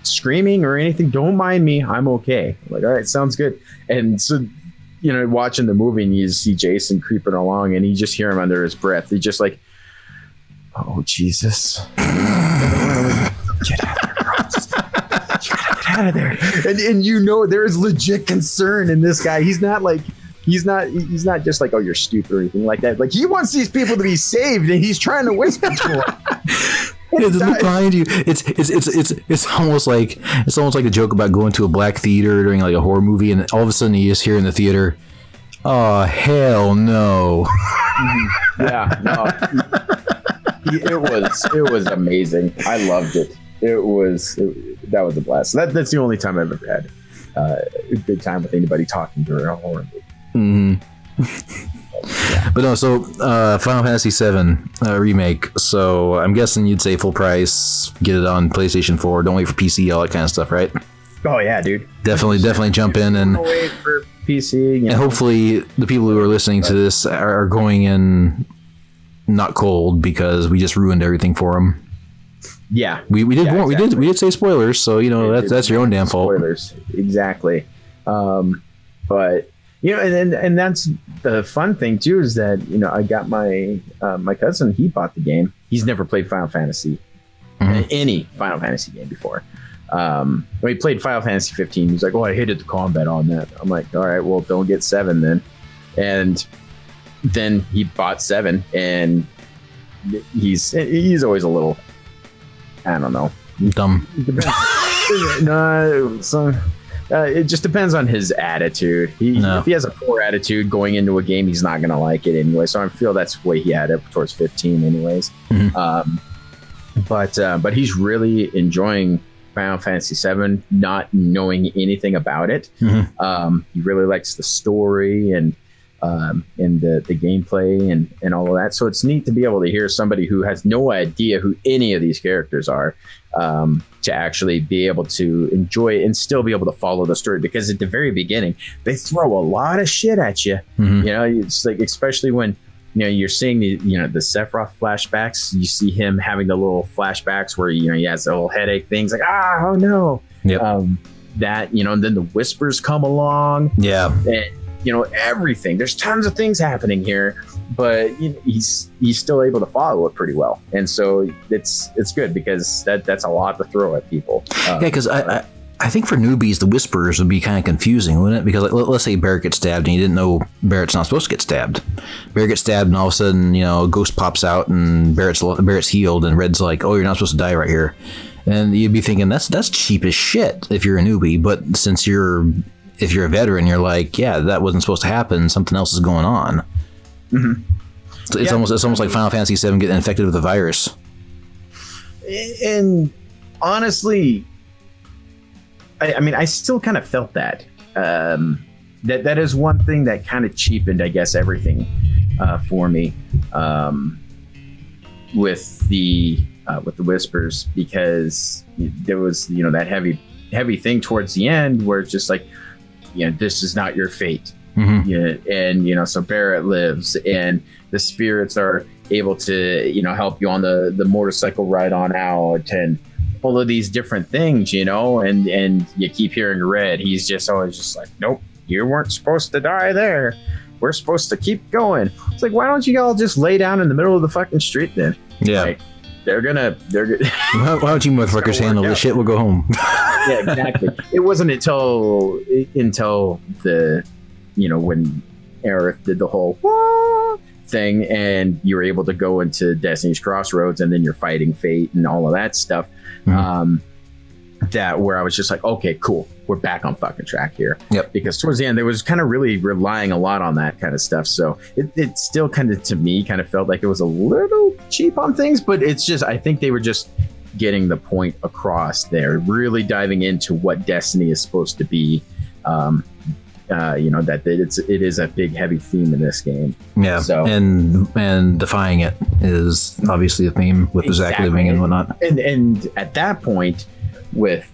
screaming or anything, don't mind me. I'm okay." I'm like, "All right, sounds good." And so, watching the movie, and you see Jason creeping along, and you just hear him under his breath. He's just like, "Oh Jesus, get out of there, bro. Get out of there!" And there is legit concern in this guy. He's not just like, "Oh, you're stupid" or anything like that. Like, he wants these people to be saved, and he's trying to whisper to them. Look behind you. It's almost like a joke about going to a black theater during like a horror movie, and all of a sudden you just hear in the theater, "Oh hell no!" Yeah, no. It was amazing. I loved it. That was a blast. That's the only time I've ever had a good time with anybody talking during a horror movie. But no, so Final Fantasy VII Remake. So I'm guessing you'd say full price, get it on PlayStation 4, don't wait for PC, all that kind of stuff, right? Oh yeah, dude. Definitely jump in and wait for PC. And hopefully the people who are listening to this are going in not cold because we just ruined everything for them. Yeah, we did exactly. we did say spoilers, so that's your own damn fault. Spoilers, exactly. But and that's the fun thing too, is that I got my my cousin. He bought the game. He's never played Final Fantasy, any Final Fantasy game before. When he played Final Fantasy 15, he's like, "Oh, I hated the combat on that." I'm like, "All right, well, don't get 7 then." And then he bought 7, and he's always a little, I don't know, dumb. No, so it just depends on his attitude. If he has a poor attitude going into a game, he's not gonna like it anyway. So I feel that's the way he had it towards 15, anyways. But he's really enjoying Final Fantasy VII, not knowing anything about it. He really likes the story and the gameplay and all of that. So it's neat to be able to hear somebody who has no idea who any of these characters are, to actually be able to enjoy it and still be able to follow the story. Because at the very beginning, they throw a lot of shit at you. It's like, especially when you're seeing the Sephiroth flashbacks. You see him having the little flashbacks where he has the little headache things, like oh no. That and then the whispers come along. And everything. There's tons of things happening here, but he's still able to follow it pretty well, and so it's good because that's a lot to throw at people. Because I think for newbies, the whispers would be kind of confusing, wouldn't it? Because let's say Barrett gets stabbed and you didn't know Barrett's not supposed to get stabbed. Barrett gets stabbed and all of a sudden, a ghost pops out and Barrett's healed and Red's like, oh, you're not supposed to die right here. And you'd be thinking that's cheap as shit if you're a newbie. But since if you're a veteran, you're like, yeah, that wasn't supposed to happen. Something else is going on. So it's almost like Final Fantasy VII getting infected with a virus. And honestly, I mean, I still kind of felt that. That is one thing that kind of cheapened, I guess, everything for me with the whispers, because there was that heavy thing towards the end where it's just like, this is not your fate. And so Barrett lives, and the spirits are able to help you on the motorcycle ride on out, and all of these different things, and you keep hearing Red. He's just always just like, nope, you weren't supposed to die there. We're supposed to keep going. It's like, why don't you all just lay down in the middle of the fucking street then? Like, they're gonna why don't you motherfuckers handle this shit? We'll go home. Yeah, exactly. It wasn't until the when Aerith did the whole thing and you were able to go into Destiny's Crossroads, and then you're fighting Fate and all of that stuff, that where I was just like, okay, cool, we're back on fucking track here. Because towards the end, there was kind of really relying a lot on that kind of stuff, so it still kind of, to me, kind of felt like it was a little cheap on things, but it's just, I think they were just getting the point across there, really diving into what Destiny is supposed to be. That it is a big heavy theme in this game. So and defying it is obviously a theme with the Zack living and whatnot. And at that point, with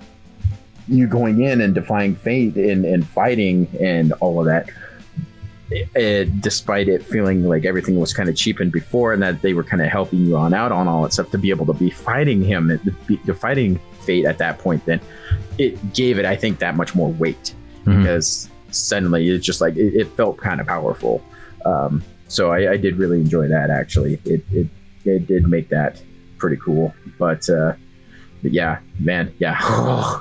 you going in and defying fate and fighting and all of that, despite it feeling like everything was kind of cheapened before, and that they were kind of helping you on out on all that stuff, to be able to be fighting him, fighting fate at that point, then it gave it, I think, that much more weight, because suddenly it's just like it felt kind of powerful. So I did really enjoy that, actually. It did make that pretty cool. But yeah, man, a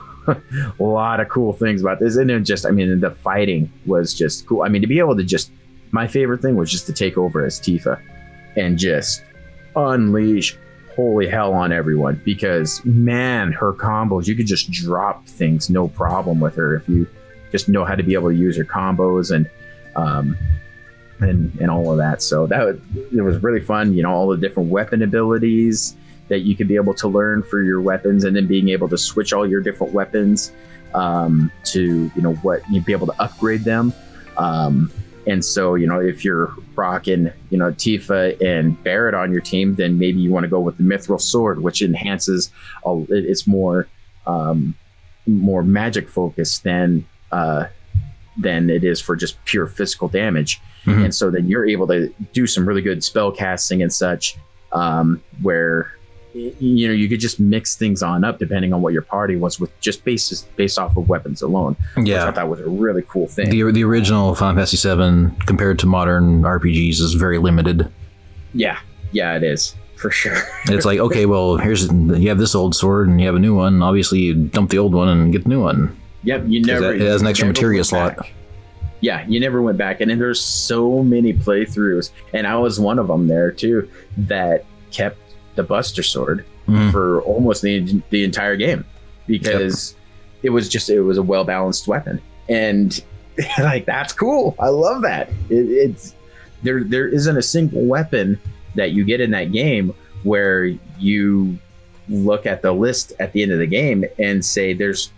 lot of cool things about this. And then just, I mean, the fighting was just cool. I mean, to be able to just, my favorite thing was just to take over as Tifa and just unleash holy hell on everyone, because man, her combos, you could just drop things no problem with her if you just know how to be able to use her combos and all of that. So it was really fun, all the different weapon abilities that you could be able to learn for your weapons, and then being able to switch all your different weapons to what you'd be able to upgrade them, And so, if you're rocking, Tifa and Barrett on your team, then maybe you want to go with the Mithril Sword, which enhances, it's more magic focused than it is for just pure physical damage. Mm-hmm. And so then you're able to do some really good spell casting and such, where you could just mix things on up depending on what your party was, with just based off of weapons alone. Yeah, which I thought was a really cool thing. The original Final Fantasy VII compared to modern RPGs is very limited. Yeah, it is for sure. It's like, okay, well, you have this old sword and you have a new one. Obviously, you dump the old one and get the new one. Yep, it has an extra materia slot. Yeah, you never went back, and then there's so many playthroughs, and I was one of them there too, that kept the Buster Sword for almost the entire game, because it was a well balanced weapon, and like, that's cool. I love that. It's there isn't a single weapon that you get in that game where you look at the list at the end of the game and say there's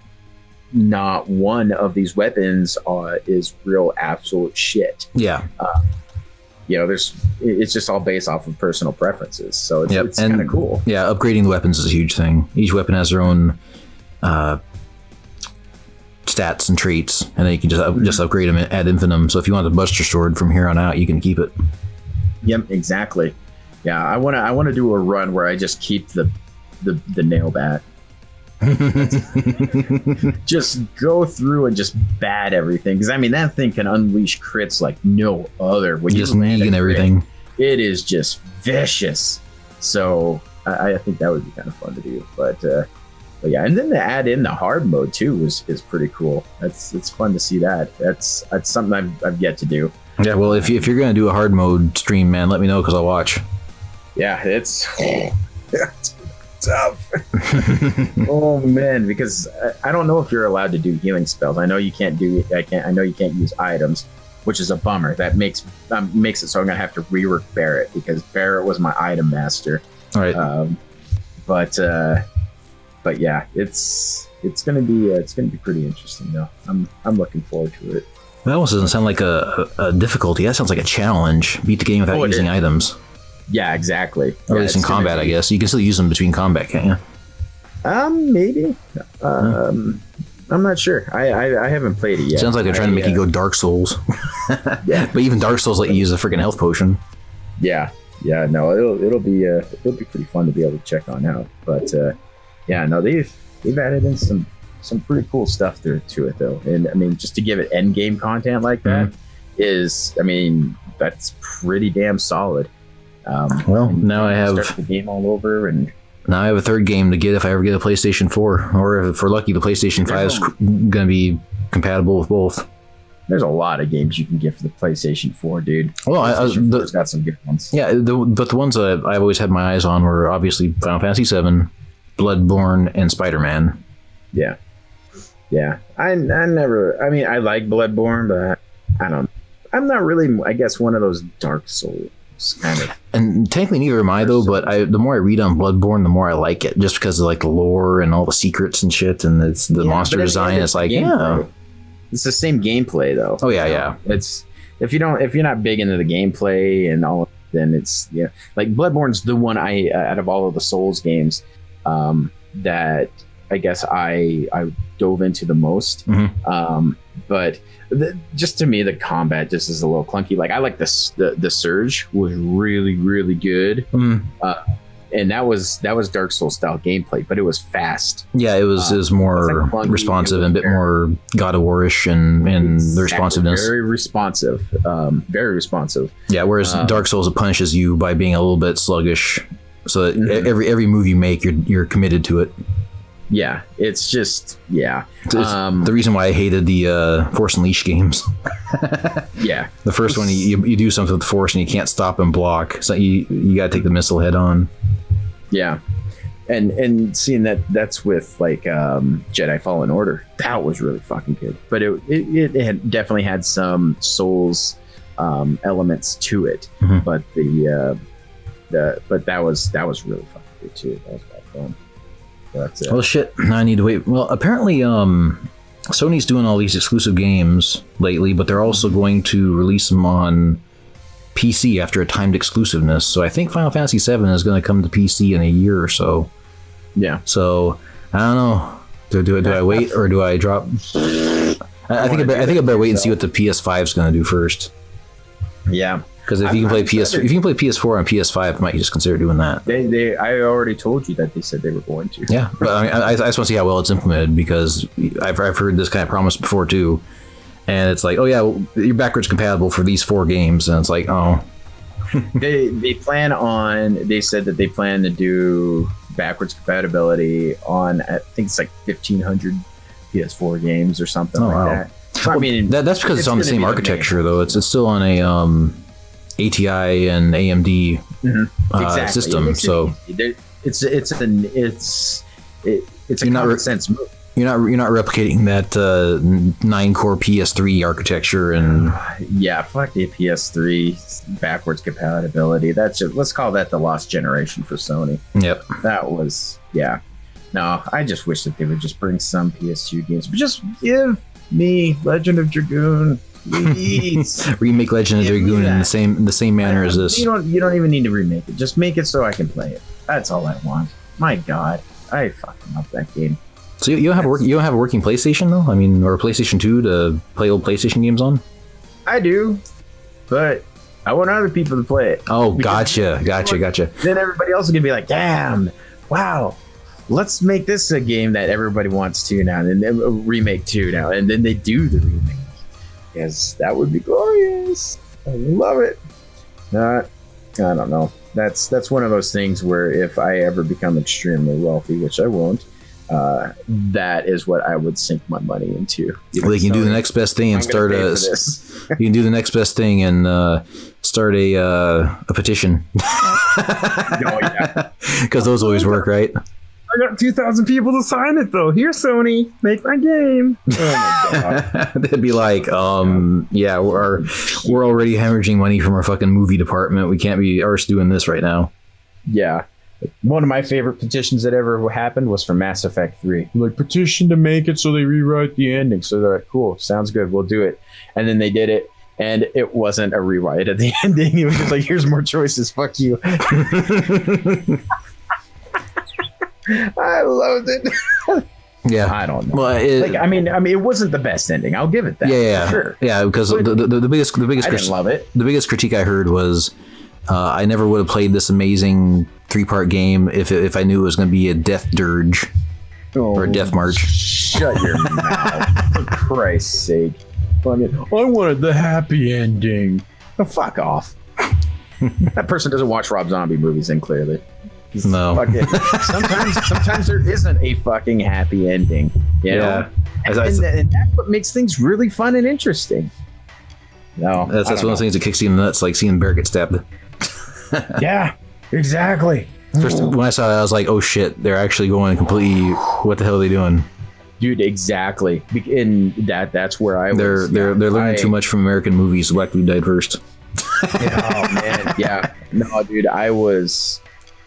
not one of these weapons is real absolute shit. Yeah. It's just all based off of personal preferences, so it's kind of cool. Yeah, upgrading the weapons is a huge thing. Each weapon has their own stats and traits, and then you can just upgrade them ad infinitum. So if you want the Buster Sword from here on out, you can keep it. Yep, exactly. Yeah, I want to do a run where I just keep the nail bat. Just go through and just bat everything, because that thing can unleash crits like no other. When you just negan everything, it is just vicious. So I think that would be kind of fun to do. But yeah, and then to add in the hard mode too is pretty cool. It's fun to see that. That's something I've yet to do. Yeah, well, if you're gonna do a hard mode stream, man, let me know, because I'll watch. Yeah, it's tough. Oh man, because I don't know if you're allowed to do healing spells. I know you can't do. I know you can't use items, which is a bummer. That makes it so I'm gonna have to rework Barrett, because Barrett was my item master. All right. But yeah, it's gonna be pretty interesting though. I'm looking forward to it. That almost doesn't sound like a difficulty. That sounds like a challenge. Beat the game without using items. Yeah, exactly. Or at least in combat, I guess. You can still use them between combat, can't you? Maybe. I'm not sure. I haven't played it yet. Sounds like they're trying to make you go Dark Souls. Yeah. But even Dark Souls let you use a freaking health potion. Yeah. No, it'll be pretty fun to be able to check on out. But yeah, no, they've added in some pretty cool stuff to it though. And just to give it end game content like that is, that's pretty damn solid. Well, now I have start the game all over, and now I have a third game to get if I ever get a PlayStation 4, or if we're lucky, the PlayStation 5 is going to be compatible with both. There's a lot of games you can get for the PlayStation 4, dude. Well, PlayStation 4's got some good ones. Yeah, but the ones that I've always had my eyes on were obviously Final Fantasy VII, Bloodborne, and Spider-Man. Yeah. I never. I like Bloodborne, but I'm not really, I guess, one of those Dark Souls kind of. And technically neither am I though, but the more I read on Bloodborne, the more I like it, just because of like the lore and all the secrets and shit, and it's the monster design. It's like, it's the same gameplay though. Oh yeah. It's if you're not big into the gameplay and all, then it's like Bloodborne's the one out of all of the Souls games that I guess I dove into the most. But just to me, the combat just is a little clunky. Like I like the Surge was really, really good. And that was Dark Souls style gameplay, but it was fast. Yeah, it was more responsive and a bit more God of War-ish and the responsiveness. Very responsive. Very responsive. Yeah, whereas Dark Souls, it punishes you by being a little bit sluggish. So that every move you make, you're committed to it. Yeah, it's just It's the reason why I hated the Force Unleashed games. Yeah, the first one you do something with the Force and you can't stop and block, so you got to take the missile head on. Yeah, and seeing that's with like Jedi Fallen Order, that was really fucking good. But it had definitely had some Souls elements to it. But but that was really fucking good too. That was a lot of fun. Well, shit. Now I need to wait. Well, apparently, Sony's doing all these exclusive games lately, but they're also going to release them on PC after a timed exclusiveness. So I think Final Fantasy VII is going to come to PC in a year or so. Yeah. So I don't know. Do I wait or do I drop? I think I better wait and see what the PS5 is going to do first. Yeah. Because if you can play PS4 and PS5, I might just consider doing that. I already told you that they said they were going to. Yeah, but I mean, I just want to see how well it's implemented, because I've heard this kind of promise before too, and it's like, oh yeah, well, you're backwards compatible for these 4 games, and it's like, oh. They said that they plan to do backwards compatibility on, I think it's like 1,500 PS4 games or something that. So, I mean, that's because it's on the same architecture though. It's still on a ATI and AMD system, so it's a common sense move. You're not replicating that 9-core PS3 architecture and yeah, fuck the PS3 backwards compatibility. That's just, let's call that the lost generation for Sony. Yep. That was No, I just wish that they would just bring some PS2 games, but just give me Legend of Dragoon. Please. Remake Legend of Dragoon in the same manner as this. You don't even need to remake it. Just make it so I can play it. That's all I want. My God, I fucking love that game. So you don't have a working PlayStation though? I mean, or a PlayStation 2 to play old PlayStation games on? I do, but I want other people to play it. Oh, gotcha. Then everybody else is gonna be like, damn, wow. Let's make this a game that everybody wants to now, and then a remake too now, and then they do the remake. Yes, that would be glorious. I love it. I don't know. That's one of those things where if I ever become extremely wealthy, which I won't, that is what I would sink my money into. Well, you can do the next best thing and start a. You can do the next best thing and start a petition. Oh yeah, because those always work, right? I got 2,000 people to sign it though. Here, Sony, make my game. Oh my God. They'd be like, yeah, we're already hemorrhaging money from our fucking movie department. We can't be arse doing this right now. Yeah. One of my favorite petitions that ever happened was for Mass Effect 3. Like, petition to make it so they rewrite the ending. So they're like, cool, sounds good, we'll do it. And then they did it, and it wasn't a rewrite of the ending. It was just like, here's more choices, fuck you. I loved it. Yeah, I don't know. Well, I mean, it wasn't the best ending. I'll give it that. Yeah, sure. Yeah, because the biggest I didn't love it. The biggest critique I heard was, I never would have played this amazing 3-part game if I knew it was going to be a death dirge or a death march. Shut your mouth, for Christ's sake! I mean, I wanted the happy ending. Oh, fuck off. That person doesn't watch Rob Zombie movies, then clearly. No. Sometimes there isn't a fucking happy ending. You know? And that's what makes things really fun and interesting. No, that's one of those things that kicks you in the nuts, like seeing Bear get stabbed. Yeah, exactly. First, when I saw that, I was like, "Oh shit! They're actually going completely. What the hell are they doing?" Dude, exactly. And that's where I was. They're learning too much from American movies. Black dude died first. Oh man, yeah. No, dude, I was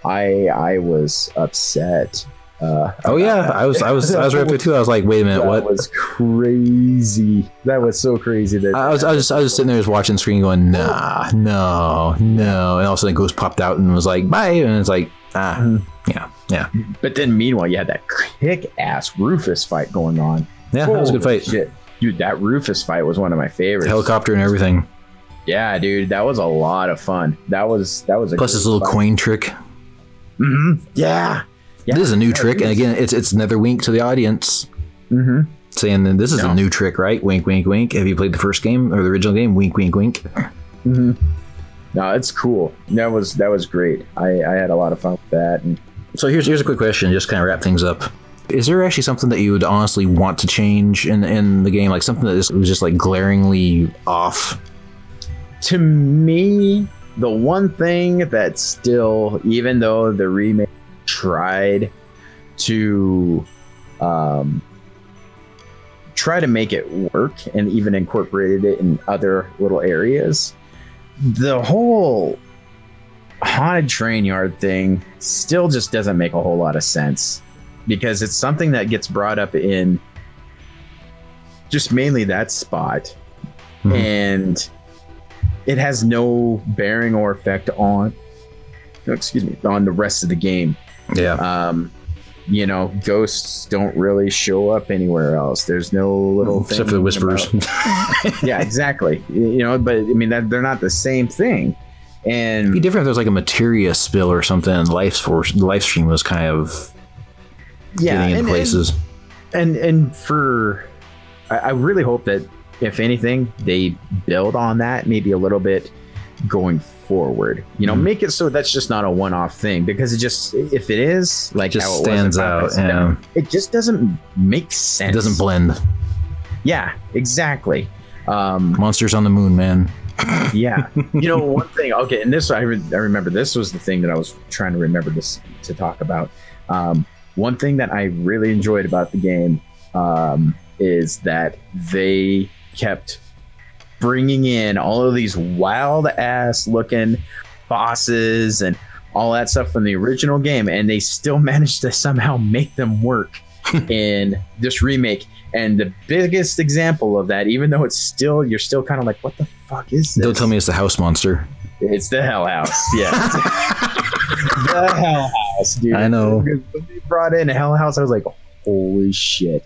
upset. Oh yeah, I was right there too. I was like, wait a minute, what? That was crazy. That was so crazy. That I was just sitting there just watching the screen going, nah, no, and all of a sudden Ghost popped out and was like, bye, and it's like, yeah. But then meanwhile, you had that kick-ass Rufus fight going on. Yeah, that was a good fight. Shit. Dude, that Rufus fight was one of my favorites. Helicopter and everything. Yeah, dude, that was a lot of fun. That was a plus this little coin trick. Mm-hmm. Yeah. This is a new trick, and again, it's another wink to the audience, saying that this is a new trick, right? Wink, wink, wink. Have you played the first game or the original game? Wink, wink, wink. Mm-hmm. No, it's cool. That was great. I had a lot of fun with that. And so here's a quick question, just kind of wrap things up. Is there actually something that you would honestly want to change in the game, like something that was just like glaringly off? To me, the one thing that still, even though the remake tried to make it work and even incorporated it in other little areas, the whole haunted train yard thing still just doesn't make a whole lot of sense, because it's something that gets brought up in just mainly that spot. And it has no bearing or effect on the rest of the game. You know, ghosts don't really show up anywhere else. There's no little thing except for the whispers. Yeah, exactly. You know, but I mean that they're not the same thing. And it'd be different if there's like a materia spill or something and the life stream was kind of getting into places. And for I really hope that if anything they build on that maybe a little bit going forward, you know, make it so that's just not a one-off thing, because it just, if it is like just how it stands was out, it just doesn't make sense. It doesn't blend. Yeah, exactly. Monsters on the moon, man. Yeah. You know, one thing, okay, and this I remember this was the thing that I was trying to remember this to talk about. One thing that I really enjoyed about the game is that they kept bringing in all of these wild ass looking bosses and all that stuff from the original game, and they still managed to somehow make them work in this remake. And the biggest example of that, even though it's still, you're still kind of like, what the fuck is this? Don't tell me it's the house monster. It's the Hell House. Yeah. The Hell House, dude. I know. When they brought in a Hell House, I was like, holy shit.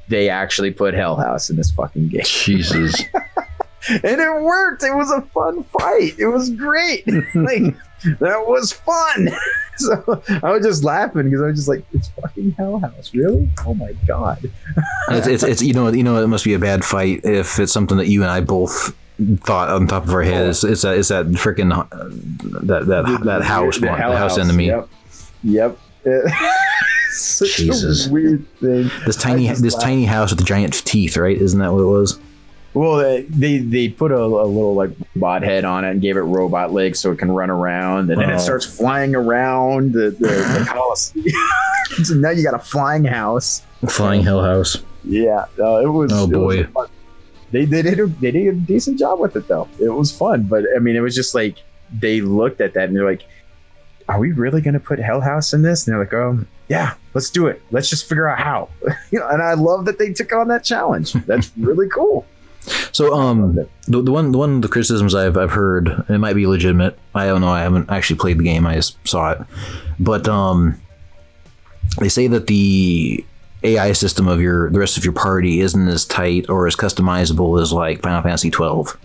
They actually put Hell House in this fucking game. Jesus. And it worked. It was a fun fight. It was great. Like, that was fun. So I was just laughing because I was just like, it's fucking Hell House. Really? Oh my God. It's you know, it must be a bad fight if it's something that you and I both thought on top of our heads. It's that freaking that house enemy. Yep. Such Jesus. a weird thing. This tiny house with the giant teeth, right? Isn't that what it was? Well, they put a little like robot head on it and gave it robot legs so it can run around, and then it starts flying around the house. So now you got a flying house, flying Hell House. Yeah, it was. Oh boy, it was fun. They did a decent job with it though. It was fun, but I mean, it was just like they looked at that and they're like, "Are we really going to put Hell House in this?" And they're like, yeah, let's do it. Let's just figure out how." You know, and I love that they took on that challenge. That's really cool. So the one of the criticisms I've heard, and it might be legitimate, I don't know, I haven't actually played the game, I just saw it, but they say that the AI system of the rest of your party isn't as tight or as customizable as like Final Fantasy XII,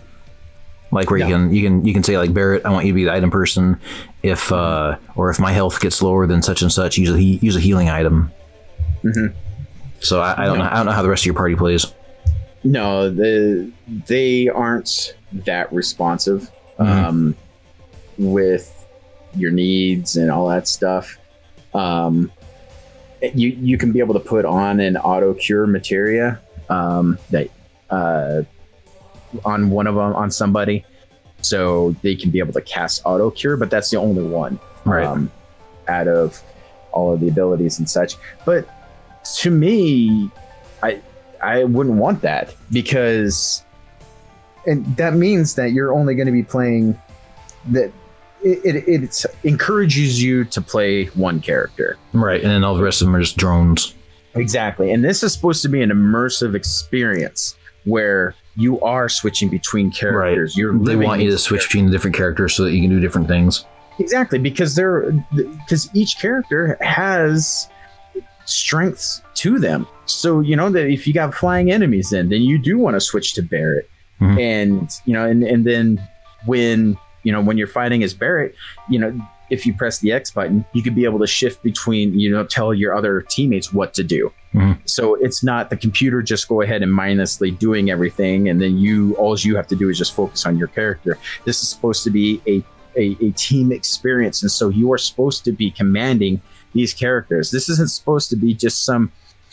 like where you can say like, Barrett, I want you to be the item person, if or if my health gets lower than such and such, use a healing item. So I don't know how the rest of your party plays. No, they aren't that responsive with your needs and all that stuff. You can be able to put on an auto cure materia that on one of them on somebody, so they can be able to cast auto cure, but that's the only one out of all of the abilities and such. But to me, I wouldn't want that, because and that means that you're only going to be playing that it encourages you to play one character, right? And then all the rest of them are just drones. Exactly. And this is supposed to be an immersive experience where you are switching between characters. Right. They want you to switch between the different characters so that you can do different things. Exactly, because each character has strengths to them. So you know that if you got flying enemies then you do want to switch to Barrett. And you know, and then when you're fighting as Barrett, you know, if you press the X button, you could be able to shift between, you know, tell your other teammates what to do. So it's not the computer just go ahead and mindlessly doing everything, and then all you have to do is just focus on your character. This is supposed to be a team experience, and so you are supposed to be commanding these characters. This isn't supposed to be just some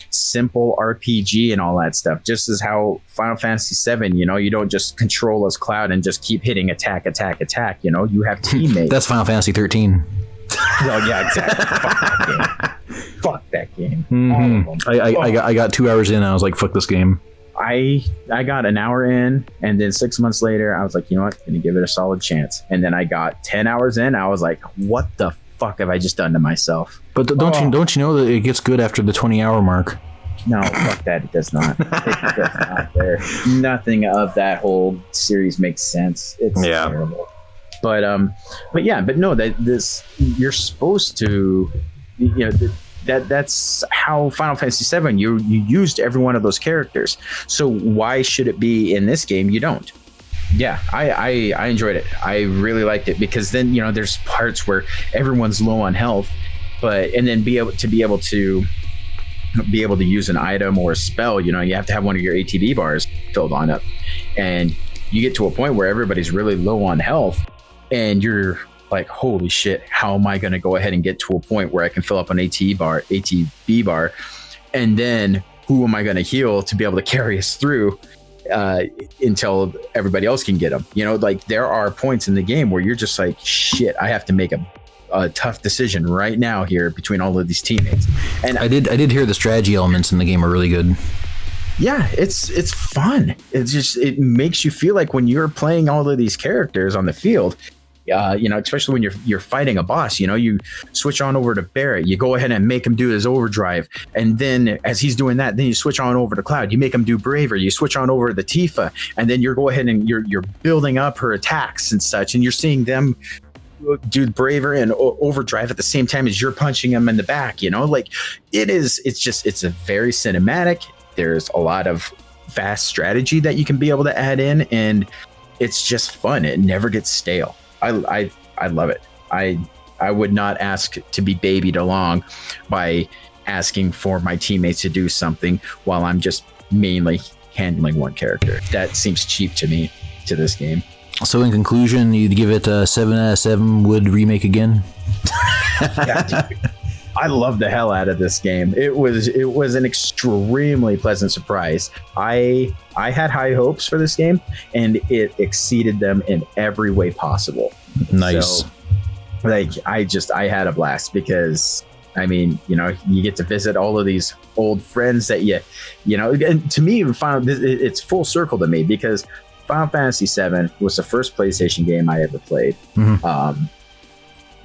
simple RPG and all that stuff. Just as how Final Fantasy VII, you know, you don't just control as Cloud and just keep hitting attack. You know, you have teammates. That's Final Fantasy 13. Oh yeah, exactly. Fuck that game. I got 2 hours in and I was like, fuck this game. I got an hour in, and then 6 months later I was like, you know what, I'm gonna give it a solid chance. And then I got 10 hours in, I was like, what the fuck have I just done to myself? But don't you know that it gets good after the 20-hour mark? No, fuck that. It does not. It does not. There, nothing of that whole series makes sense. It's terrible. But no, you're supposed to, that's how Final Fantasy VII. You used every one of those characters. So why should it be in this game? You don't. Yeah, I enjoyed it. I really liked it because then there's parts where everyone's low on health, and then be able to use an item or a spell. You have to have one of your ATB bars filled on up, and you get to a point where everybody's really low on health, and you're like, holy shit, how am I going to go ahead and get to a point where I can fill up an ATB bar, and then who am I going to heal to be able to carry us through until everybody else can get them? Like there are points in the game where you're just like, shit, I have to make a tough decision right now here between all of these teammates. And I did hear the strategy elements in the game are really good. Yeah, it's fun. It makes you feel like when you're playing all of these characters on the field, especially when you're fighting a boss, you switch on over to Barrett, you go ahead and make him do his overdrive, and then as he's doing that, then you switch on over to Cloud, you make him do Braver, you switch on over to Tifa, and then you go ahead and you're building up her attacks and such, and you're seeing them do Braver and overdrive at the same time as you're punching them in the back. Like it's a very cinematic. There's a lot of fast strategy that you can be able to add in, and it's just fun. It never gets stale. I love it. I would not ask to be babied along by asking for my teammates to do something while I'm just mainly handling one character. That seems cheap to me to this game. So in conclusion, you'd give it a 7 out of 7 would remake again? Yeah, I love the hell out of this game. It was an extremely pleasant surprise. I had high hopes for this game, and it exceeded them in every way possible. Nice. So, I had a blast because you get to visit all of these old friends that and to me, it's full circle to me because Final Fantasy VII was the first PlayStation game I ever played. Mm-hmm.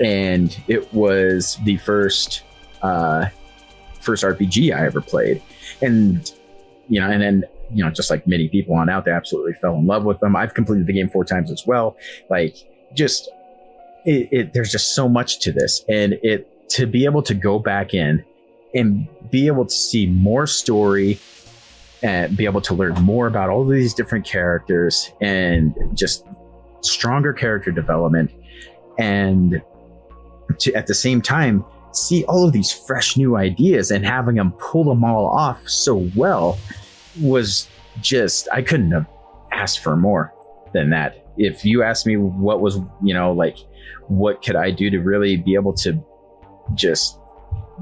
And it was the first RPG I ever played. And then just like many people on out there, absolutely fell in love with them. I've completed the game 4 times as well. Like there's just so much to this, and to be able to go back in and be able to see more story and be able to learn more about all of these different characters and just stronger character development, and to at the same time see all of these fresh new ideas and having them pull them all off so well was just, I couldn't have asked for more than that. If you asked me what was, what could I do to really be able to just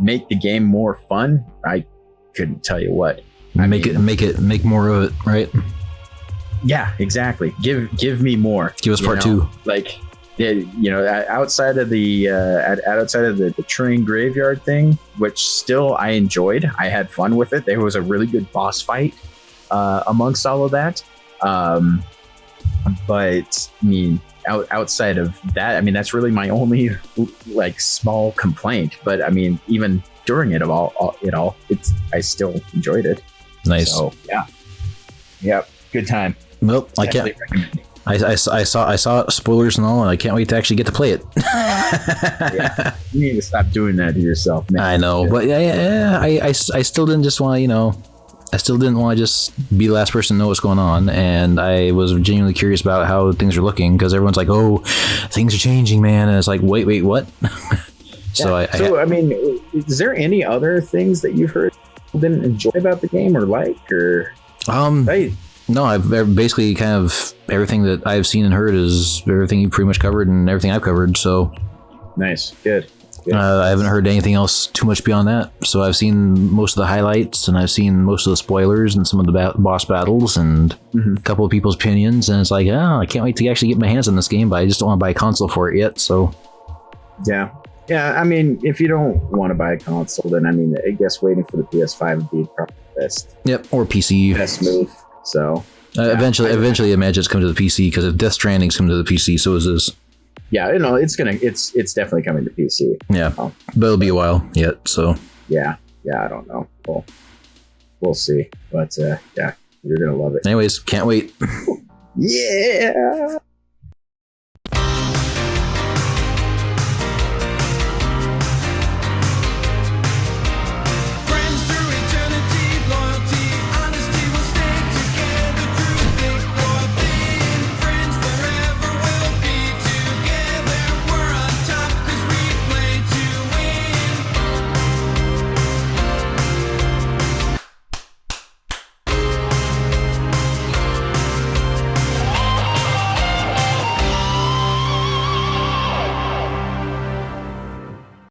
make the game more fun, I couldn't tell you what. Make more of it, right? Yeah, exactly. Give me more. Give us part 2. Outside of the train graveyard thing, which still I enjoyed. I had fun with it. There was a really good boss fight amongst all of that. But outside of that, that's really my only small complaint. But even during it all, I still enjoyed it. Nice. So yeah, good time. Well, I can't. I saw spoilers and all, and I can't wait to actually get to play it. Yeah, you need to stop doing that to yourself, man. I know, but I still didn't just want to, I still didn't want to just be the last person to know what's going on, and I was genuinely curious about how things are looking, because everyone's like, "Oh, things are changing, man," and it's like, wait, what? So is there any other things that you've heard people didn't enjoy about the game or No, I've basically kind of everything that I've seen and heard is everything you've pretty much covered and everything I've covered. So nice, good. I haven't heard anything else too much beyond that. So I've seen most of the highlights, and I've seen most of the spoilers and some of the boss battles and a couple of people's opinions. And it's like, I can't wait to actually get my hands on this game, but I just don't want to buy a console for it yet. So yeah. If you don't want to buy a console, then I guess waiting for the PS5 would be probably the best. Yep, or PC. Best move. So eventually, I imagine it's coming to the PC, because if Death Stranding's coming to the PC, so is this. Yeah, it's definitely coming to PC. Yeah, but it'll be a while yet. So yeah, I don't know. Cool. we'll see. But yeah, you're gonna love it. Anyways, can't wait. Yeah.